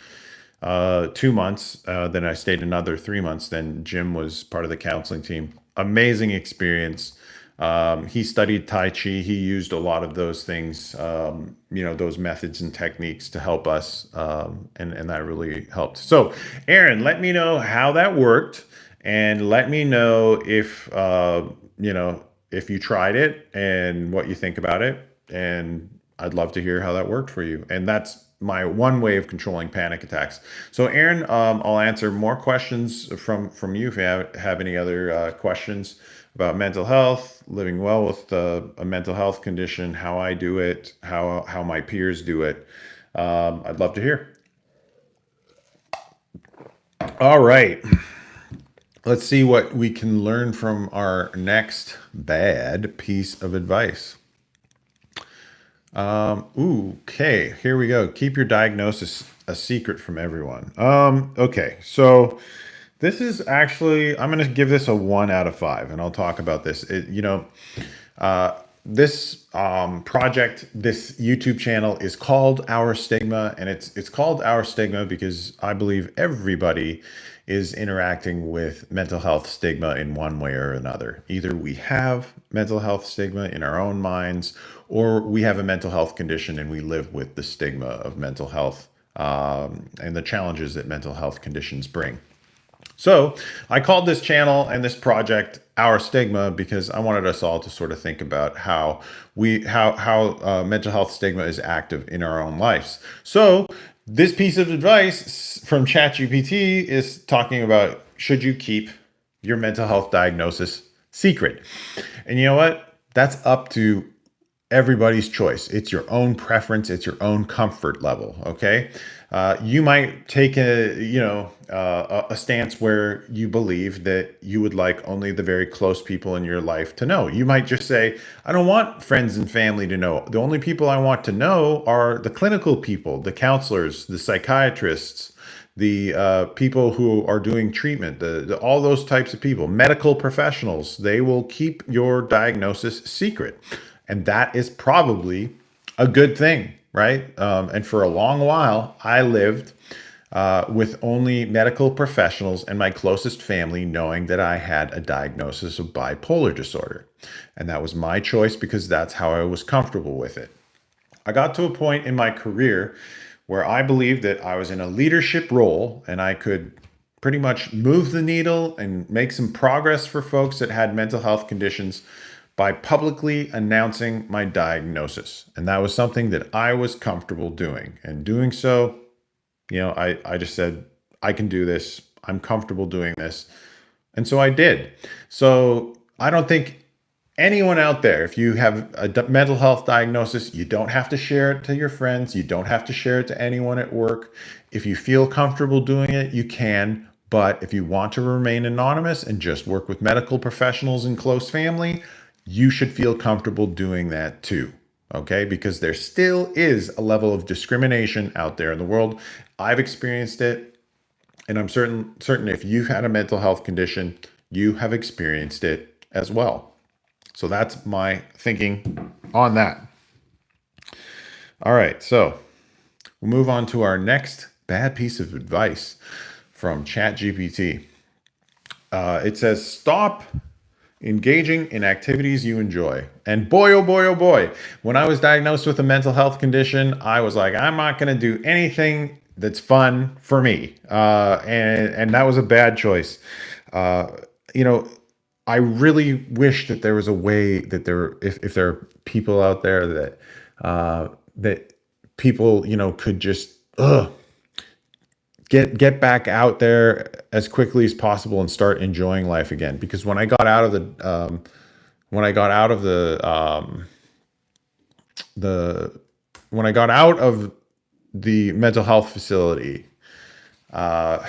2 months. Then I stayed another 3 months. Then Jim was part of the counseling team. Amazing experience. He studied Tai Chi. He used a lot of those things, those methods and techniques to help us. And that really helped. So Aaron, let me know how that worked, and let me know if you tried it and what you think about it. And I'd love to hear how that worked for you. And that's my one way of controlling panic attacks. So Aaron, I'll answer more questions from you if you have any other questions about mental health, living well with a mental health condition, how I do it, how my peers do it. I'd love to hear. All right. Let's see what we can learn from our next bad piece of advice. Okay, here we go. Keep your diagnosis a secret from everyone. Okay, so this is actually, I'm going to give this a 1 out of 5, and I'll talk about this. This project, this YouTube channel is called Our Stigma, and it's called Our Stigma because I believe everybody is interacting with mental health stigma in one way or another. Either we have mental health stigma in our own minds, or we have a mental health condition and we live with the stigma of mental health and the challenges that mental health conditions bring. So I called this channel and this project Our Stigma because I wanted us all to sort of think about how mental health stigma is active in our own lives. So this piece of advice from ChatGPT is talking about, should you keep your mental health diagnosis secret? And you know what? That's up to everybody's choice. It's your own preference. It's your own comfort level. Okay. You might take a stance where you believe that you would like only the very close people in your life to know. You might just say, I don't want friends and family to know. The only people I want to know are the clinical people, the counselors, the psychiatrists, the people who are doing treatment, all those types of people, medical professionals, they will keep your diagnosis secret. And that is probably a good thing, right? And for a long while, I lived with only medical professionals and my closest family knowing that I had a diagnosis of bipolar disorder. And that was my choice because that's how I was comfortable with it. I got to a point in my career where I believed that I was in a leadership role and I could pretty much move the needle and make some progress for folks that had mental health conditions by publicly announcing my diagnosis. And that was something that I was comfortable doing. And doing so, I just said, I can do this. I'm comfortable doing this. And so I did. So I don't think anyone out there, if you have a mental health diagnosis, you don't have to share it to your friends. You don't have to share it to anyone at work. If you feel comfortable doing it, you can. But if you want to remain anonymous and just work with medical professionals and close family, you should feel comfortable doing that too. Okay, because there still is a level of discrimination out there in the world. I've experienced it, and I'm certain if you've had a mental health condition, you have experienced it as well. So that's my thinking on that. All right, so we'll move on to our next bad piece of advice from ChatGPT. It says, stop engaging in activities you enjoy. And boy, oh boy, oh boy, when I was diagnosed with a mental health condition, I was like, I'm not going to do anything that's fun for me. And that was a bad choice. I really wish that there was a way that if there are people out there that people, could just, get back out there as quickly as possible and start enjoying life again. Because when I got out of the mental health facility, I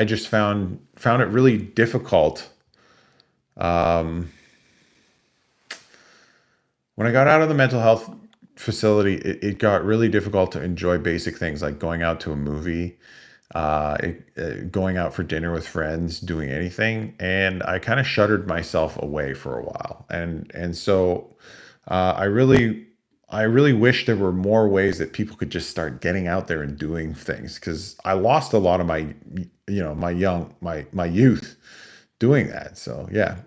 just found it really difficult. When I got out of the mental health facility, it got really difficult to enjoy basic things like going out to a movie, going out for dinner with friends, doing anything. And I kind of shuttered myself away for a while. And so I really wish there were more ways that people could just start getting out there and doing things, because I lost a lot of my youth doing that. So yeah.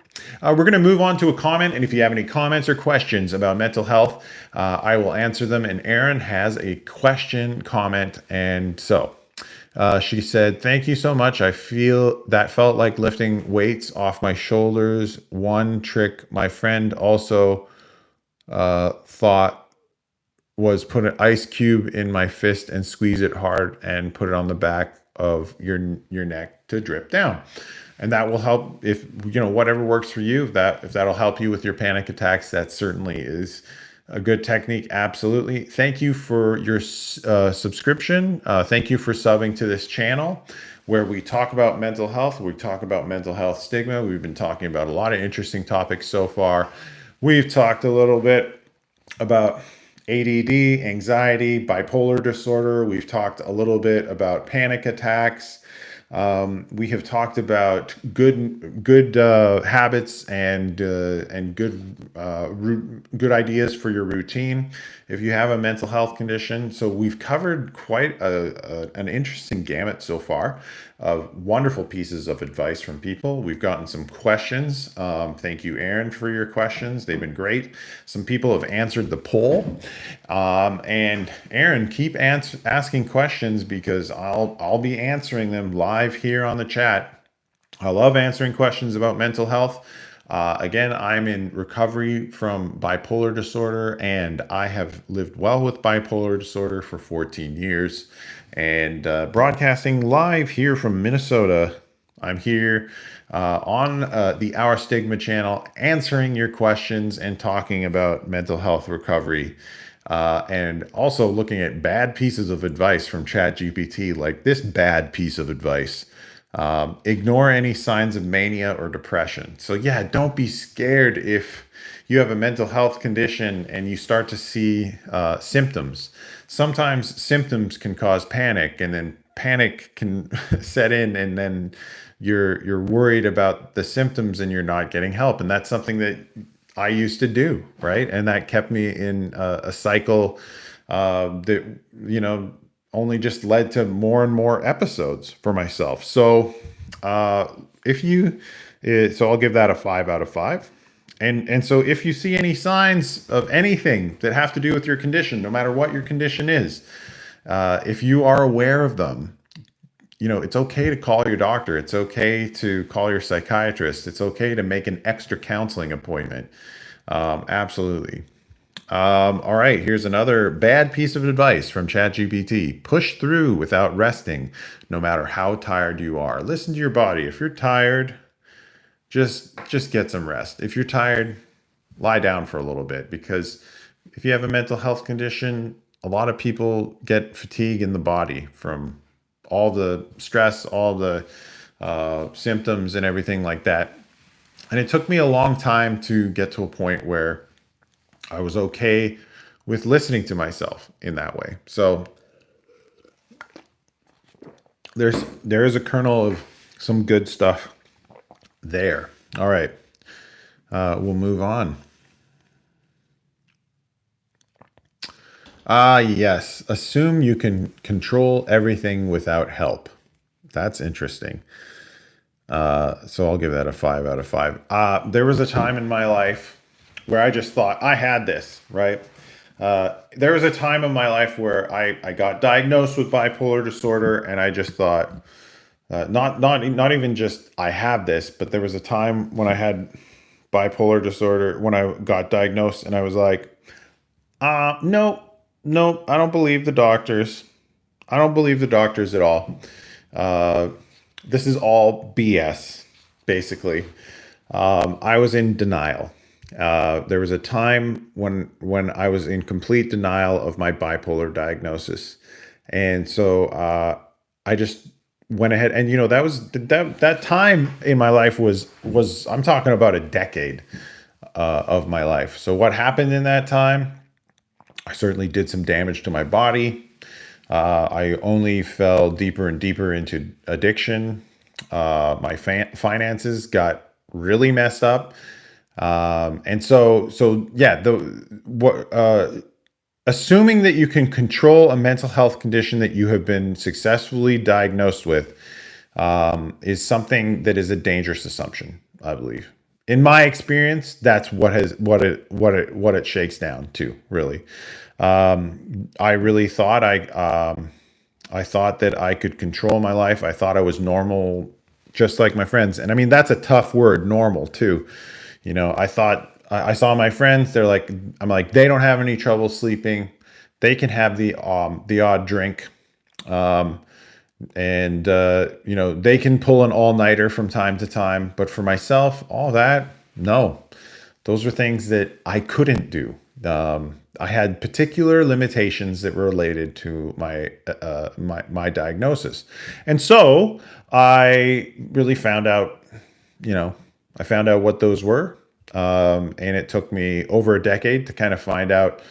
We're going to move on to a comment, and if you have any comments or questions about mental health, I will answer them. And Erin has a comment, and so she said, "Thank you so much. I feel that felt like lifting weights off my shoulders. One trick my friend also thought was put an ice cube in my fist and squeeze it hard and put it on the back of your neck to drip down." And that will help if, whatever works for you, if that'll help you with your panic attacks, that certainly is a good technique. Absolutely. Thank you for your subscription. Thank you for subbing to this channel where we talk about mental health. We talk about mental health stigma. We've been talking about a lot of interesting topics so far. We've talked a little bit about ADD, anxiety, bipolar disorder. We've talked a little bit about panic attacks. We have talked about good habits and good ideas for your routine if you have a mental health condition. So we've covered quite an interesting gamut so far of wonderful pieces of advice from people. We've gotten some questions. Thank you, Erin, for your questions. They've been great. Some people have answered the poll. And Erin, keep asking questions, because I'll be answering them live here on the chat. I love answering questions about mental health. Again, I'm in recovery from bipolar disorder, and I have lived well with bipolar disorder for 14 years. And broadcasting live here from Minnesota. I'm here on the Our Stigma channel, answering your questions and talking about mental health recovery. And also looking at bad pieces of advice from ChatGPT, like this bad piece of advice. Ignore any signs of mania or depression. So yeah, don't be scared if you have a mental health condition and you start to see symptoms. Sometimes symptoms can cause panic, and then panic can set in, and then you're worried about the symptoms and you're not getting help. And that's something that I used to do, right? And that kept me in a cycle that, you know, only just led to more and more episodes for myself. So uh, if you, so I'll give that a 5 out of 5. And so if you see any signs of anything that have to do with your condition, no matter what your condition is, if you are aware of them, you know, it's okay to call your doctor. It's okay to call your psychiatrist. It's okay to make an extra counseling appointment. Absolutely. All right, here's another bad piece of advice from ChatGPT. Push through without resting, no matter how tired you are. Listen to your body. If you're tired, just get some rest. If you're tired, lie down for a little bit, because if you have a mental health condition, a lot of people get fatigue in the body from all the stress, all the symptoms, and everything like that. And it took me a long time to get to a point where I was okay with listening to myself in that way. So there is a kernel of some good stuff there. All right, we'll move on. Ah, yes. Assume you can control everything without help. That's interesting. So I'll give that a 5 out of 5. There was a time in my life where I just thought I had this, right? There was a time in my life where I got diagnosed with bipolar disorder, and I just thought, not even just I have this, but there was a time when I had bipolar disorder when I got diagnosed, and I was like, no, no, I don't believe the doctors. I don't believe the doctors at all. Uh, this is all BS, basically. I was in denial. There was a time when I was in complete denial of my bipolar diagnosis, and so I just went ahead, and you know, that time in my life was I'm talking about a decade of my life. So what happened in that time? I certainly did some damage to my body. I only fell deeper and deeper into addiction. My finances got really messed up. And so yeah, the what assuming that you can control a mental health condition that you have been successfully diagnosed with is something that is a dangerous assumption, I believe. In my experience, that's what it shakes down to, really. I really thought I thought that I could control my life. I thought I was normal, just like my friends. And I mean, that's a tough word, normal, too. You know, I thought I saw my friends. I'm like, they don't have any trouble sleeping. They can have the odd drink, um, and you know, they can pull an all nighter from time to time. But for myself, all that, no, those were things that I couldn't do. I had particular limitations that were related to my diagnosis, and so I really found out, you know, I found out what those were, and it took me over a decade to kind of find out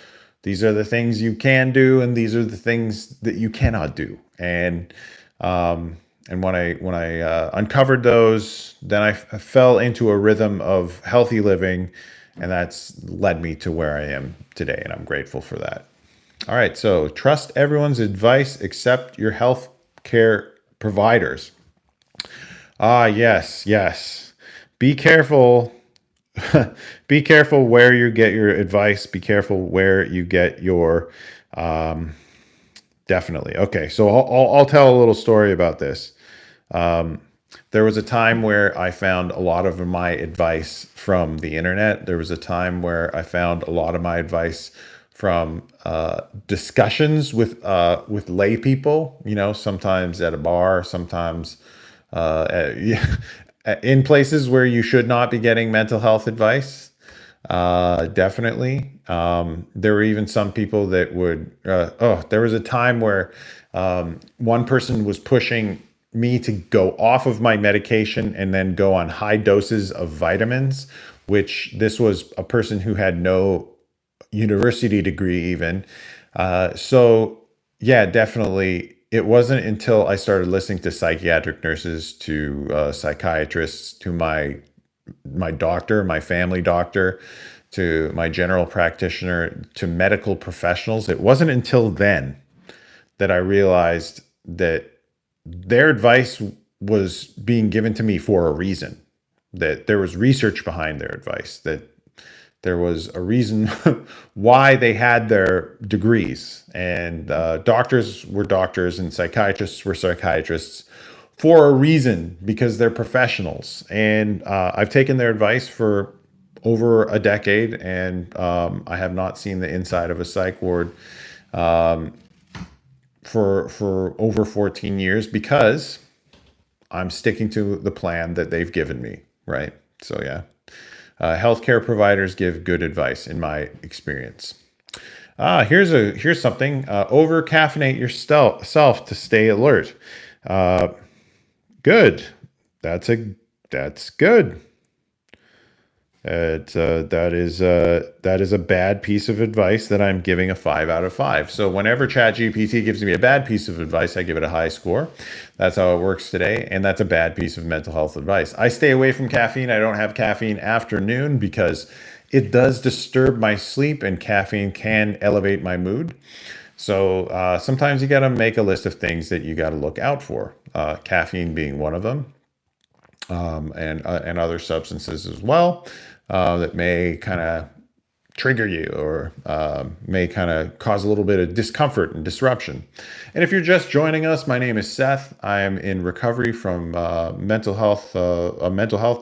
these are the things you can do, and these are the things that you cannot do. And when I uncovered those, then I fell into a rhythm of healthy living, and that's led me to where I am today, and I'm grateful for that. All right, so trust everyone's advice except your health care providers. Ah, yes, yes. Be careful. Be careful where you get your advice. Be careful where you get your. Um, Definitely. Okay, so I'll tell a little story about this. Um, there was a time where I found a lot of my advice from the internet. There was a time where I found a lot of my advice from discussions with lay people. You know, sometimes at a bar, sometimes yeah, in places where you should not be getting mental health advice. Definitely. There were even some people that would. There was a time where one person was pushing me to go off of my medication and then go on high doses of vitamins, which this was a person who had no university degree even. So yeah, definitely. It wasn't until I started listening to psychiatric nurses, to psychiatrists, to my doctor, my family doctor, to my general practitioner, to medical professionals. It wasn't until then that I realized that their advice was being given to me for a reason, that there was research behind their advice, that there was a reason why they had their degrees. And doctors were doctors and psychiatrists were psychiatrists for a reason, because they're professionals. And I've taken their advice for over a decade, and I have not seen the inside of a psych ward for over 14 years, because I'm sticking to the plan that they've given me, right? So yeah, healthcare providers give good advice in my experience. Here's something. Over caffeinate yourself to stay alert. Uh, Good. That's good. That is a bad piece of advice that I'm giving a 5 out of 5. So whenever ChatGPT gives me a bad piece of advice, I give it a high score. That's how it works today, and that's a bad piece of mental health advice. I stay away from caffeine. I don't have caffeine after noon because it does disturb my sleep, and caffeine can elevate my mood. So sometimes you got to make a list of things that you got to look out for. Caffeine being one of them, and other substances as well, that may kind of trigger you, or may kind of cause a little bit of discomfort and disruption. And if you're just joining us, my name is Seth. I am in recovery from a mental health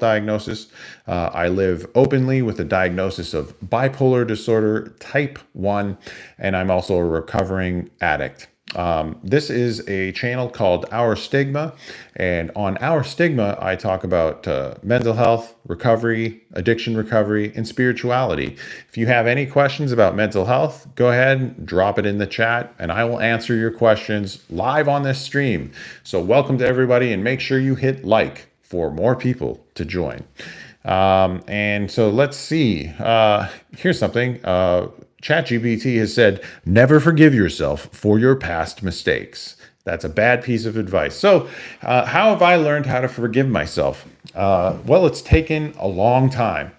diagnosis. I live openly with a diagnosis of bipolar disorder type 1, and I'm also a recovering addict. This is a channel called Our Stigma, and on Our Stigma, I talk about mental health, recovery, addiction recovery, and spirituality. If you have any questions about mental health, go ahead and drop it in the chat, and I will answer your questions live on this stream. So welcome to everybody, and make sure you hit like for more people to join. And so let's see. Here's something. ChatGPT has said, never forgive yourself for your past mistakes. That's a bad piece of advice. So how have I learned how to forgive myself? Well, it's taken a long time.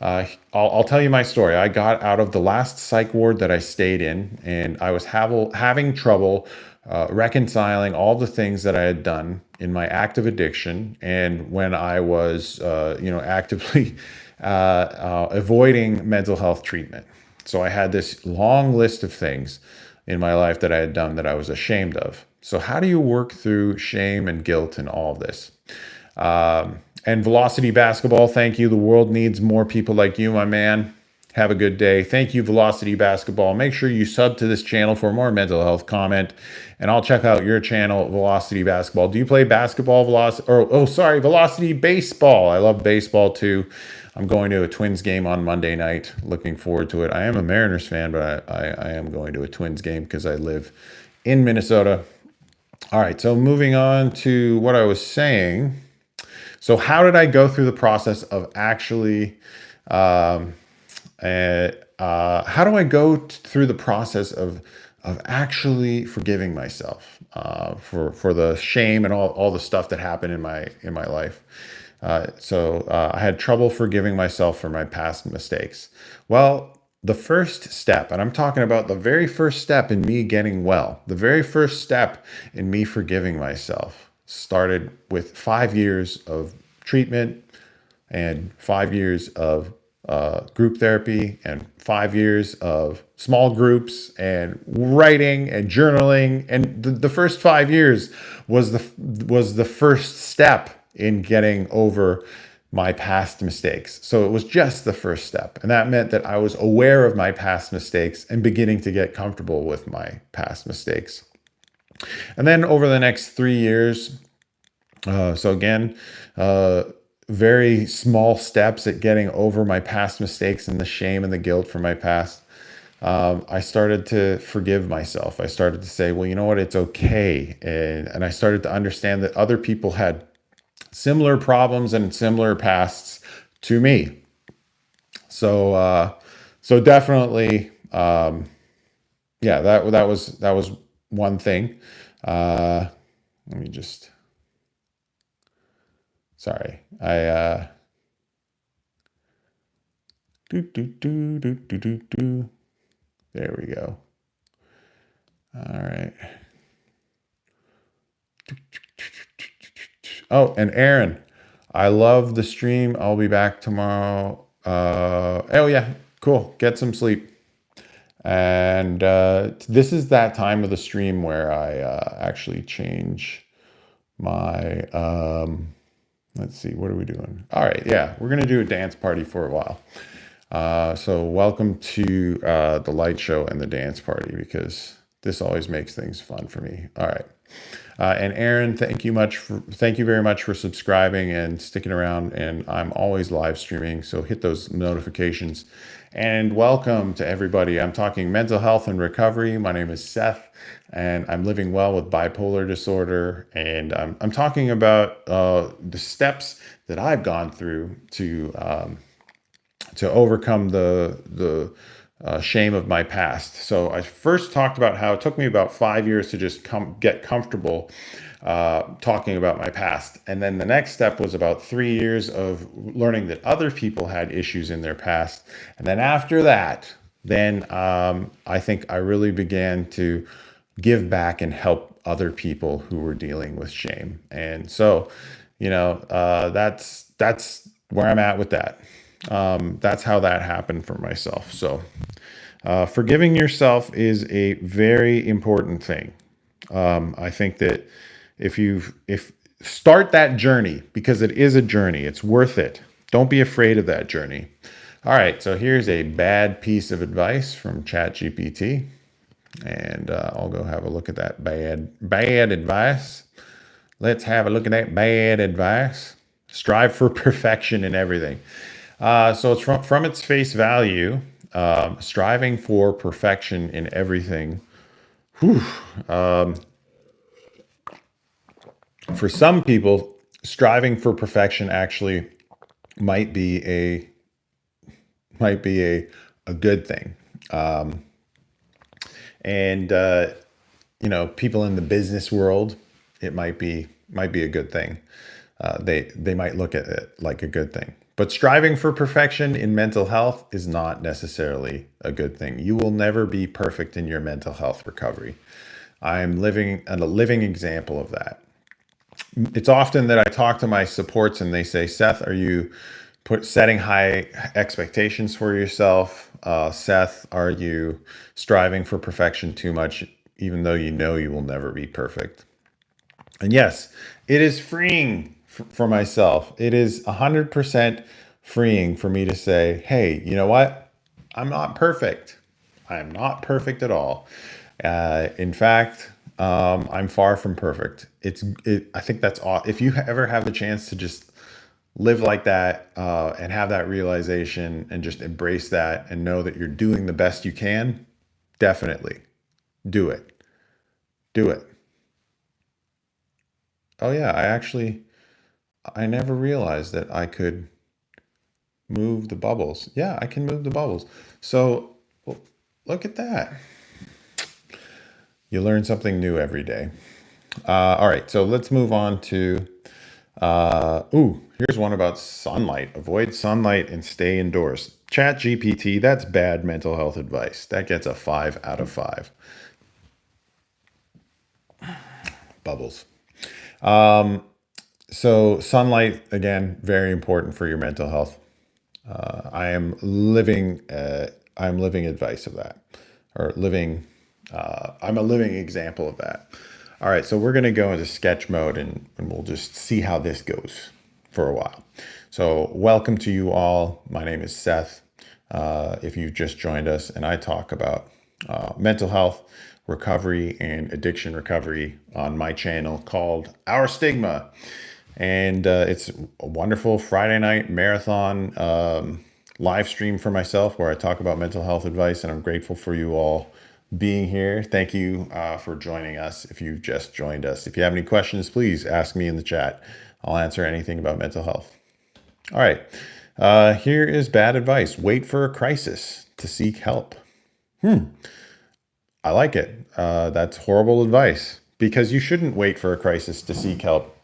I'll tell you my story. I got out of the last psych ward that I stayed in, and I was having trouble reconciling all the things that I had done in my active addiction, and when I was, actively avoiding mental health treatment. So I had this long list of things in my life that I had done that I was ashamed of. So how do you work through shame and guilt and all of this? And Velocity Basketball, thank you. The world needs more people like you, my man. Have a good day. Thank you, Velocity Basketball. Make sure you sub to this channel for more mental health comment, and I'll check out your channel, Velocity Basketball. Do you play basketball, Velocity Baseball? I love baseball too. I'm going to a Twins game on Monday night. Looking forward to it. I am a Mariners fan, but I am going to a Twins game because I live in Minnesota. All right, so moving on to what I was saying. So how did I go through the process of actually, how do I go through the process of actually forgiving myself for the shame and all the stuff that happened in my life? So I had trouble forgiving myself for my past mistakes. Well, the first step, and I'm talking about the very first step in me getting well, the very first step in me forgiving myself, started with 5 years of treatment and 5 years of group therapy and 5 years of small groups and writing and journaling. And the first 5 years was the first step in getting over my past mistakes. So it was just the first step. And that meant that I was aware of my past mistakes and beginning to get comfortable with my past mistakes. And then over the next 3 years, so again, very small steps at getting over my past mistakes and the shame and the guilt from my past. I started to forgive myself. I started to say, well, you know what, it's okay. And I started to understand that other people had similar problems and similar pasts to me. So definitely, yeah, that was one thing. Uh, let me just, sorry, do do do do do do do. There we go. All right. Oh, and Aaron, I love the stream. I'll be back tomorrow. Oh yeah, cool. Get some sleep. And this is that time of the stream where I actually change my. Let's see, what are we doing? All right, yeah, we're gonna do a dance party for a while. So welcome to the light show and the dance party, because this always makes things fun for me. All right. And Aaron, thank you very much for subscribing and sticking around. And I'm always live streaming, so hit those notifications. And welcome to everybody. I'm talking mental health and recovery. My name is Seth, and I'm living well with bipolar disorder. And I'm talking about the steps that I've gone through to overcome the shame of my past. So I first talked about how it took me about 5 years to just get comfortable talking about my past. And then the next step was about 3 years of learning that other people had issues in their past. And then after that, then I think I really began to give back and help other people who were dealing with shame. And so, that's where I'm at with that. That's how that happened for myself. So forgiving yourself is a very important thing. I think that if start that journey, because it is a journey, it's worth it. Don't be afraid of that journey. All right, so here's a bad piece of advice from ChatGPT, and I'll go have a look at that bad advice. Let's have a look at that bad advice. Strive for perfection in everything. So it's from its face value, striving for perfection in everything. Whew, for some people, striving for perfection actually might be a good thing. And people in the business world, it might be a good thing. They might look at it like a good thing. But striving for perfection in mental health is not necessarily a good thing. You will never be perfect in your mental health recovery. I'm living a living example of that. It's often that I talk to my supports and they say, Seth, are you setting high expectations for yourself? Seth, are you striving for perfection too much, even though you know you will never be perfect? And yes, it is freeing for myself. It is 100% freeing for me to say, hey, you know what? I'm not perfect. I am not perfect at all. In fact, I'm far from perfect. I think that's all. If you ever have the chance to just live like that and have that realization and just embrace that and know that you're doing the best you can, definitely do it. Do it. Oh yeah, I never realized that I could move the bubbles. Yeah, I can move the bubbles. So look at that. You learn something new every day. All right, so let's move on to, here's one about sunlight. Avoid sunlight and stay indoors. Chat GPT, that's bad mental health advice. That gets a 5 out of 5. Bubbles. So sunlight, again, very important for your mental health. I'm living advice of that, or I'm a living example of that. All right, so we're going to go into sketch mode and we'll just see how this goes for a while. So welcome to you all. My name is Seth. If you've just joined us, and I talk about mental health, recovery, and addiction recovery on my channel called Our Stigma. And it's a wonderful Friday night marathon live stream for myself where I talk about mental health advice, and I'm grateful for you all being here. Thank you for joining us if you've just joined us. If you have any questions, please ask me in the chat. I'll answer anything about mental health. All right. Here is bad advice. Wait for a crisis to seek help. I like it. That's horrible advice because you shouldn't wait for a crisis to seek help.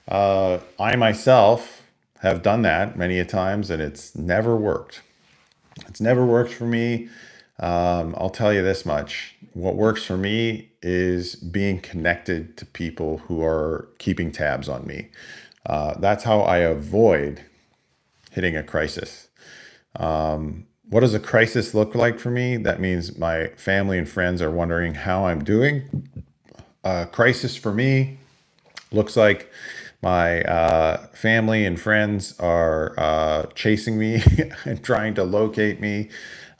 I myself have done that many a times and it's never worked. It's never worked for me. I'll tell you this much. What works for me is being connected to people who are keeping tabs on me. That's how I avoid hitting a crisis. What does a crisis look like for me? That means my family and friends are wondering how I'm doing. A crisis for me looks like my family and friends are chasing me and trying to locate me.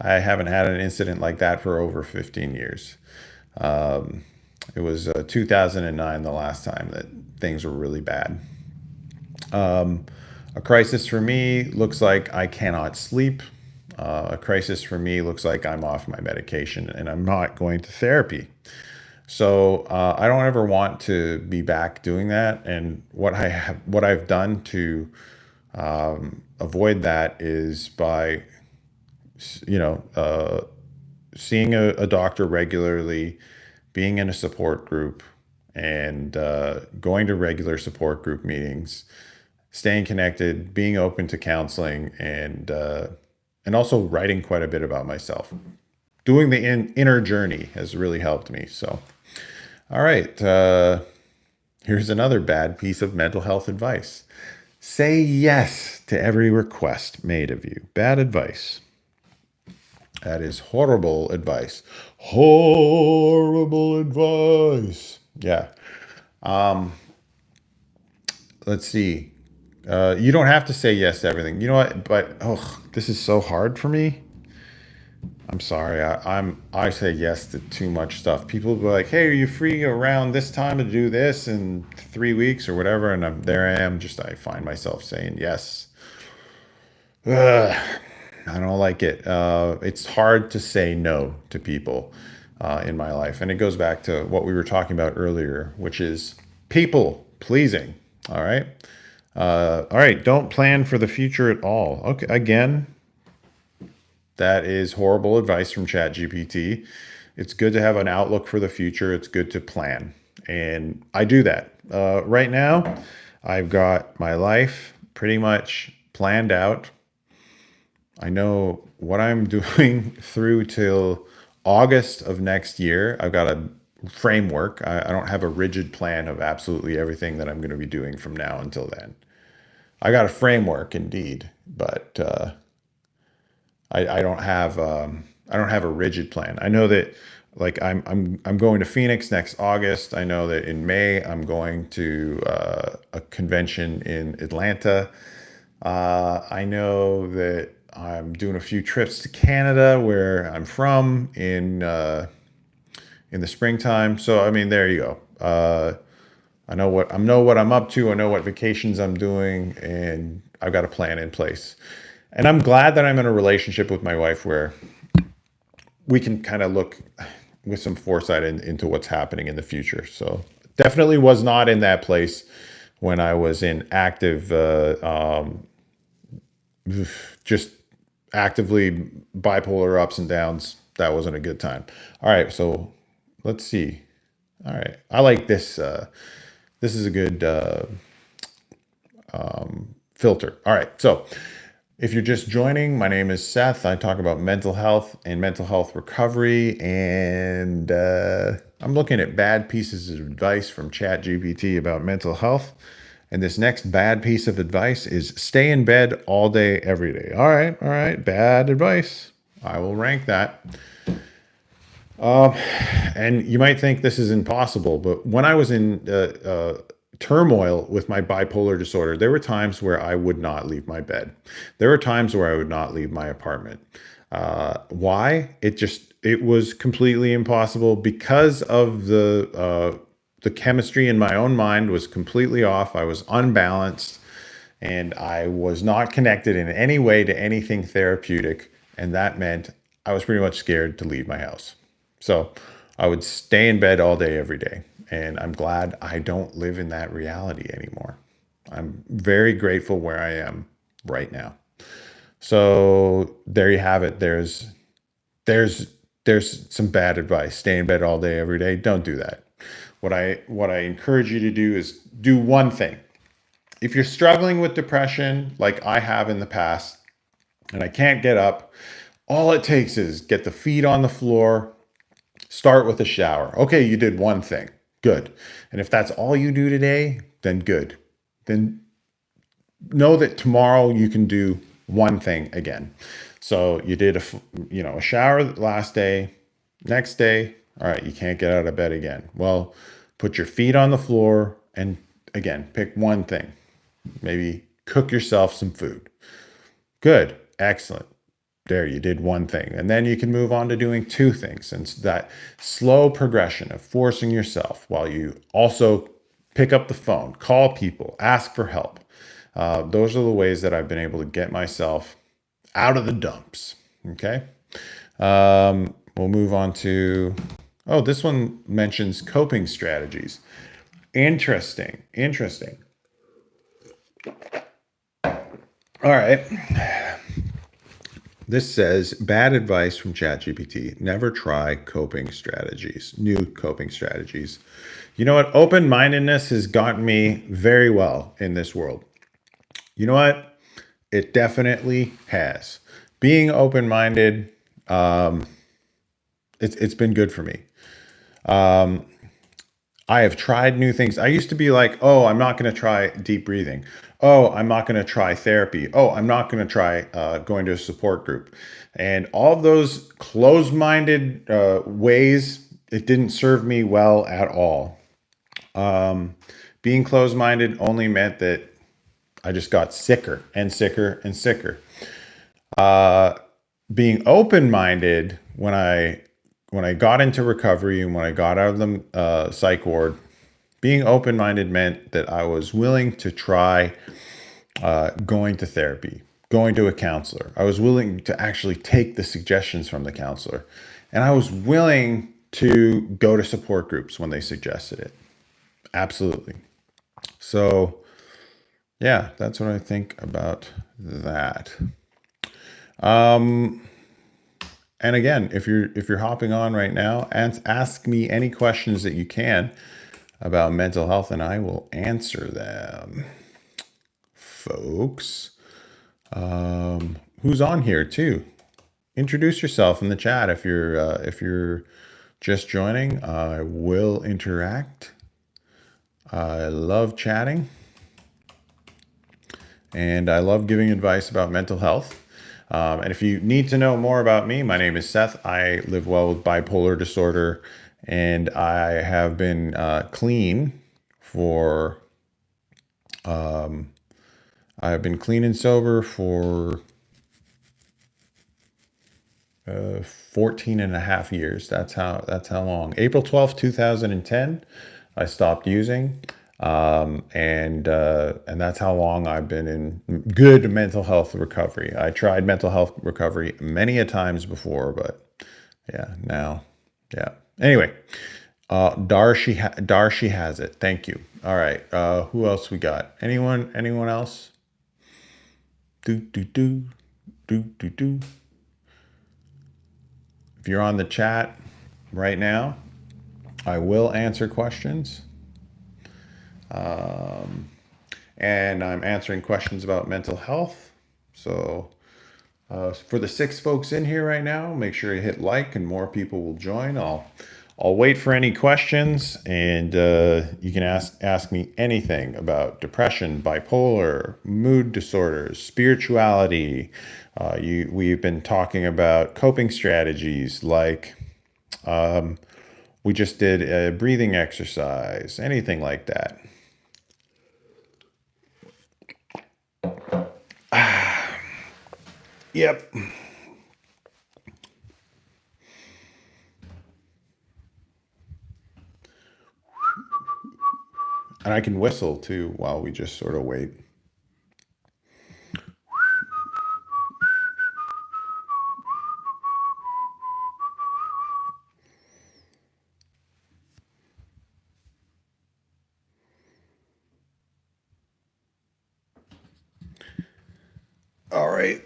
I haven't had an incident like that for over 15 years. It was 2009 the last time that things were really bad. A crisis for me looks like I cannot sleep. A crisis for me looks like I'm off my medication and I'm not going to therapy. So I don't ever want to be back doing that. And what I've done to avoid that is by, seeing a doctor regularly, being in a support group, and going to regular support group meetings, staying connected, being open to counseling, and also writing quite a bit about myself. Doing the inner journey has really helped me. So, all right, here's another bad piece of mental health advice. Say yes to every request made of you. Bad advice. That is horrible advice. Horrible advice. Yeah. Let's see. You don't have to say yes to everything. You know what? But this is so hard for me. I'm sorry. I say yes to too much stuff. People will be like, "Hey, are you free around this time to do this in 3 weeks or whatever?" And there I am. Just I find myself saying yes. Ugh, I don't like it. It's hard to say no to people in my life, and it goes back to what we were talking about earlier, which is people pleasing. All right. All right. Don't plan for the future at all. Okay. Again, that is horrible advice from ChatGPT. It's good to have an outlook for the future. It's good to plan. And I do that. Right now, I've got my life pretty much planned out. I know what I'm doing through till August of next year. I've got a framework. I don't have a rigid plan of absolutely everything that I'm going to be doing from now until then. I got a framework indeed, but I don't have a rigid plan. I know that like I'm going to Phoenix next August. I know that in May I'm going to a convention in Atlanta. I know that I'm doing a few trips to Canada, where I'm from, in the springtime. So I mean, there you go. I know what I'm up to. I know what vacations I'm doing, and I've got a plan in place. And I'm glad that I'm in a relationship with my wife where we can kind of look with some foresight into what's happening in the future. So definitely was not in that place when I was in active, just actively bipolar ups and downs. That wasn't a good time. All right, so let's see. All right, I like this. This is a good filter. All right, so if you're just joining, my name is Seth. I talk about mental health and mental health recovery, and I'm looking at bad pieces of advice from ChatGPT about mental health. And this next bad piece of advice is stay in bed all day, every day. All right, bad advice. I will rank that. And you might think this is impossible, but when I was in turmoil with my bipolar disorder, there were times where I would not leave my bed. There were times where I would not leave my apartment. Why? It was completely impossible because of the chemistry in my own mind was completely off. I was unbalanced and I was not connected in any way to anything therapeutic. And that meant I was pretty much scared to leave my house. So I would stay in bed all day, every day. And I'm glad I don't live in that reality anymore. I'm very grateful where I am right now. So there you have it. There's there's some bad advice. Stay in bed all day every day. Don't do that. What I encourage you to do is do one thing. If you're struggling with depression like I have in the past and I can't get up, all it takes is get the feet on the floor, start with a shower. Okay, you did one thing. Good. And if that's all you do today, then good. Then know that tomorrow you can do one thing again. So you did a shower last day, next day, all right, you can't get out of bed again. Well, put your feet on the floor and again, pick one thing. Maybe cook yourself some food. Good. Excellent. There, you did one thing. And then you can move on to doing two things. And that slow progression of forcing yourself while you also pick up the phone, call people, ask for help. Those are the ways that I've been able to get myself out of the dumps. Okay. We'll move on to, oh, this one mentions coping strategies. Interesting. Interesting. All right. This says bad advice from ChatGPT. Never try coping strategies, new coping strategies. You know what? Open mindedness has gotten me very well in this world. You know what? It definitely has. Being open minded, it's been good for me. I have tried new things. I used to be like, oh, I'm not going to try deep breathing. Oh, I'm not going to try therapy. Oh, I'm not going to try going to a support group. And all of those closed minded ways, it didn't serve me well at all. Being closed minded only meant that I just got sicker and sicker and sicker. Being open minded when I got into recovery and when I got out of the psych ward, being open minded meant that I was willing to try going to therapy, going to a counselor. I was willing to actually take the suggestions from the counselor. And I was willing to go to support groups when they suggested it. Absolutely. So, yeah, that's what I think about that. And again, if you're hopping on right now, and ask me any questions that you can about mental health, and I will answer them, folks. Who's on here too? Introduce yourself in the chat if you're just joining. I will interact. I love chatting, and I love giving advice about mental health. And if you need to know more about me, my name is Seth. I live well with bipolar disorder, and I have been clean for. I've been clean and sober for 14 and a half years. That's how long. April 12th, 2010, I stopped using. And that's how long I've been in good mental health recovery. I tried mental health recovery many a times before, but yeah, now, yeah. Anyway, Darcy has it. Thank you. All right. Who else we got? Anyone else? Do do do do do do. If you're on the chat right now, I will answer questions. And I'm answering questions about mental health. So for the 6 folks in here right now, make sure you hit like and more people will join. I'll wait for any questions, and you can ask me anything about depression, bipolar, mood disorders, spirituality. We've been talking about coping strategies like we just did a breathing exercise, anything like that. Yep. And I can whistle too while we just sort of wait. All right.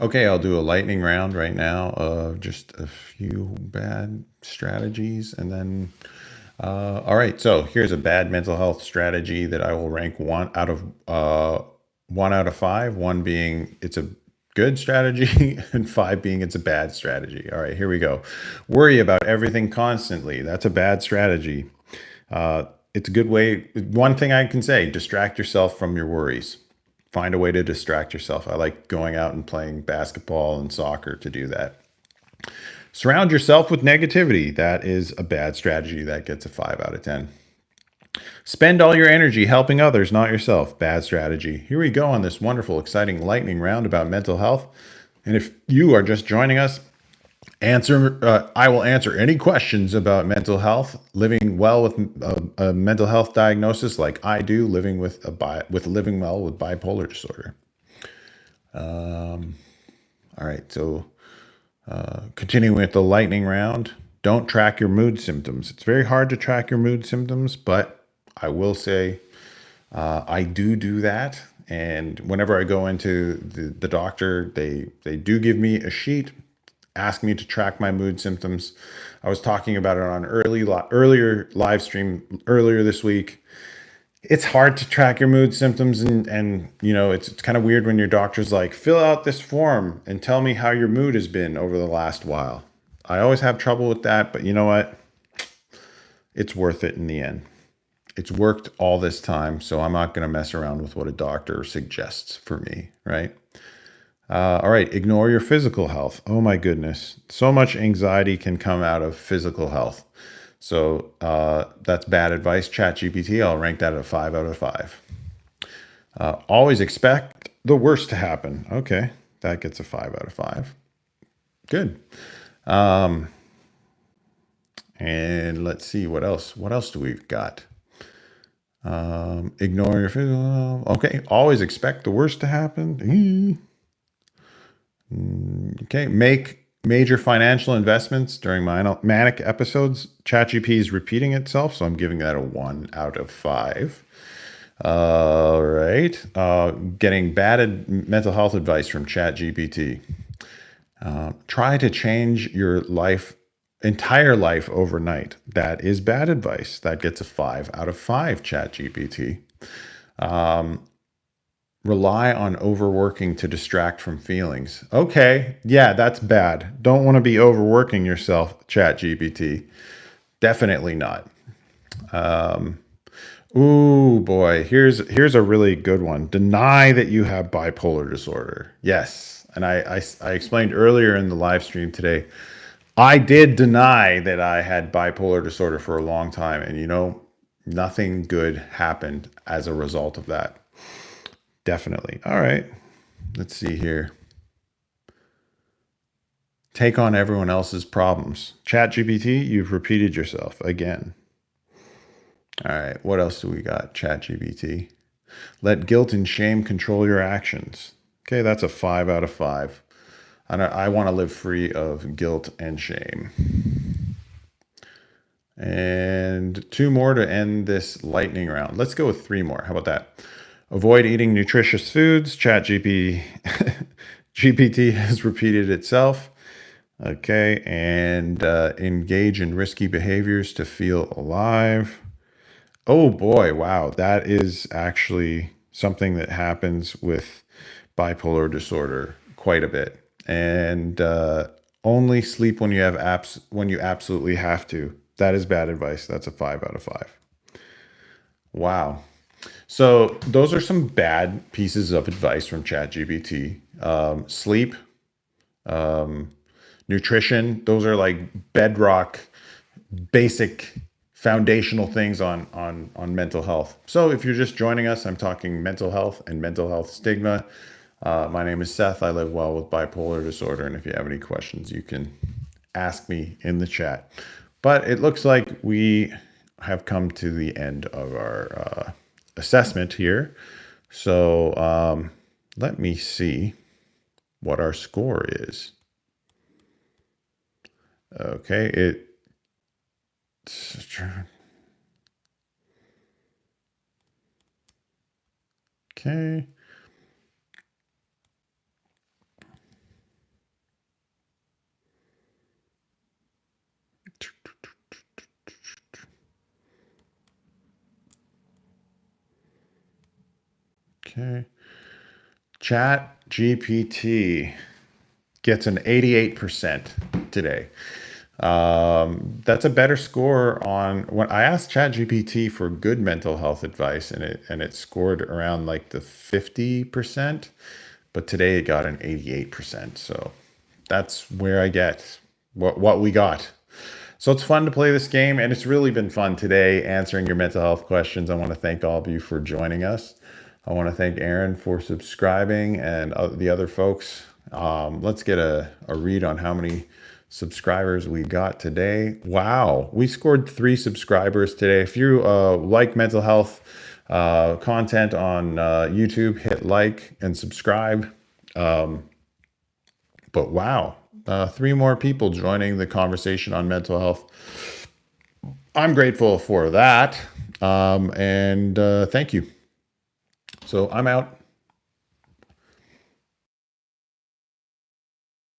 Okay, I'll do a lightning round right now of just a few bad strategies. And then, all right, so here's a bad mental health strategy that I will rank 1 out of 5, one being it's a good strategy and 5 being it's a bad strategy. All right, here we go. Worry about everything constantly. That's a bad strategy. It's a good way. One thing I can say, distract yourself from your worries. Find a way to distract yourself. I like going out and playing basketball and soccer to do that. Surround yourself with negativity. That is a bad strategy. That gets a 5 out of 10. Spend all your energy helping others, not yourself. Bad strategy. Here we go on this wonderful, exciting lightning round about mental health. And if you are just joining us, I will answer any questions about mental health, living well with a mental health diagnosis like I do, living with living well with bipolar disorder. All right, so continuing with the lightning round, don't track your mood symptoms. It's very hard to track your mood symptoms, but I will say I do that. And whenever I go into the doctor, they do give me a sheet, ask me to track my mood symptoms. I was talking about it on earlier live stream earlier this week. It's hard to track your mood symptoms, and it's kind of weird when your doctor's like, fill out this form and tell me how your mood has been over the last while. I always have trouble with that, but you know what? It's worth it in the end. It's worked all this time, so I'm not going to mess around with what a doctor suggests for me, right? All right, ignore your physical health. Oh my goodness. So much anxiety can come out of physical health. So that's bad advice. ChatGPT, I'll rank that at a 5 out of 5. Always expect the worst to happen. Okay, that gets a 5 out of 5. Good. And let's see what else. What else do we got? Ignore your physical. Okay, always expect the worst to happen. Okay, make major financial investments during manic episodes. ChatGPT is repeating itself, so I'm giving that a 1 out of 5. All right. Getting bad mental health advice from ChatGPT. Try to change your entire life overnight. That is bad advice. That gets a 5 out of 5, ChatGPT. Rely on overworking to distract from feelings. Okay, yeah, that's bad. Don't want to be overworking yourself, ChatGPT. Definitely not. Ooh, boy, here's a really good one. Deny that you have bipolar disorder. Yes, and I explained earlier in the live stream today, I did deny that I had bipolar disorder for a long time, and nothing good happened as a result of that. Definitely. All right. Let's see here. Take on everyone else's problems. ChatGPT, you've repeated yourself again. All right. What else do we got? ChatGPT. Let guilt and shame control your actions. Okay, that's a 5 out of 5. I want to live free of guilt and shame. And 2 more to end this lightning round. Let's go with 3 more. How about that? Avoid eating nutritious foods. ChatGPT GPT has repeated itself. Okay, and engage in risky behaviors to feel alive. Oh boy, wow, that is actually something that happens with bipolar disorder quite a bit. And only sleep when you have when you absolutely have to. That is bad advice. That's a 5 out of 5. Wow. So those are some bad pieces of advice from ChatGPT. Sleep, nutrition, those are like bedrock, basic, foundational things on mental health. So if you're just joining us, I'm talking mental health and mental health stigma. My name is Seth. I live well with bipolar disorder, and if you have any questions, you can ask me in the chat. But it looks like we have come to the end of our assessment here. So let me see what our score is. Okay, okay. Okay. Chat GPT gets an 88% today. That's a better score on when I asked ChatGPT for good mental health advice, and it scored around like the 50%, but today it got an 88%. So that's where I get what we got. So it's fun to play this game, and it's really been fun today answering your mental health questions. I want to thank all of you for joining us. I want to thank Aaron for subscribing and the other folks. Let's get a read on how many subscribers we got today. Wow, we scored 3 subscribers today. If you like mental health content on YouTube, hit like and subscribe. But wow, 3 more people joining the conversation on mental health. I'm grateful for that. And thank you. So I'm out.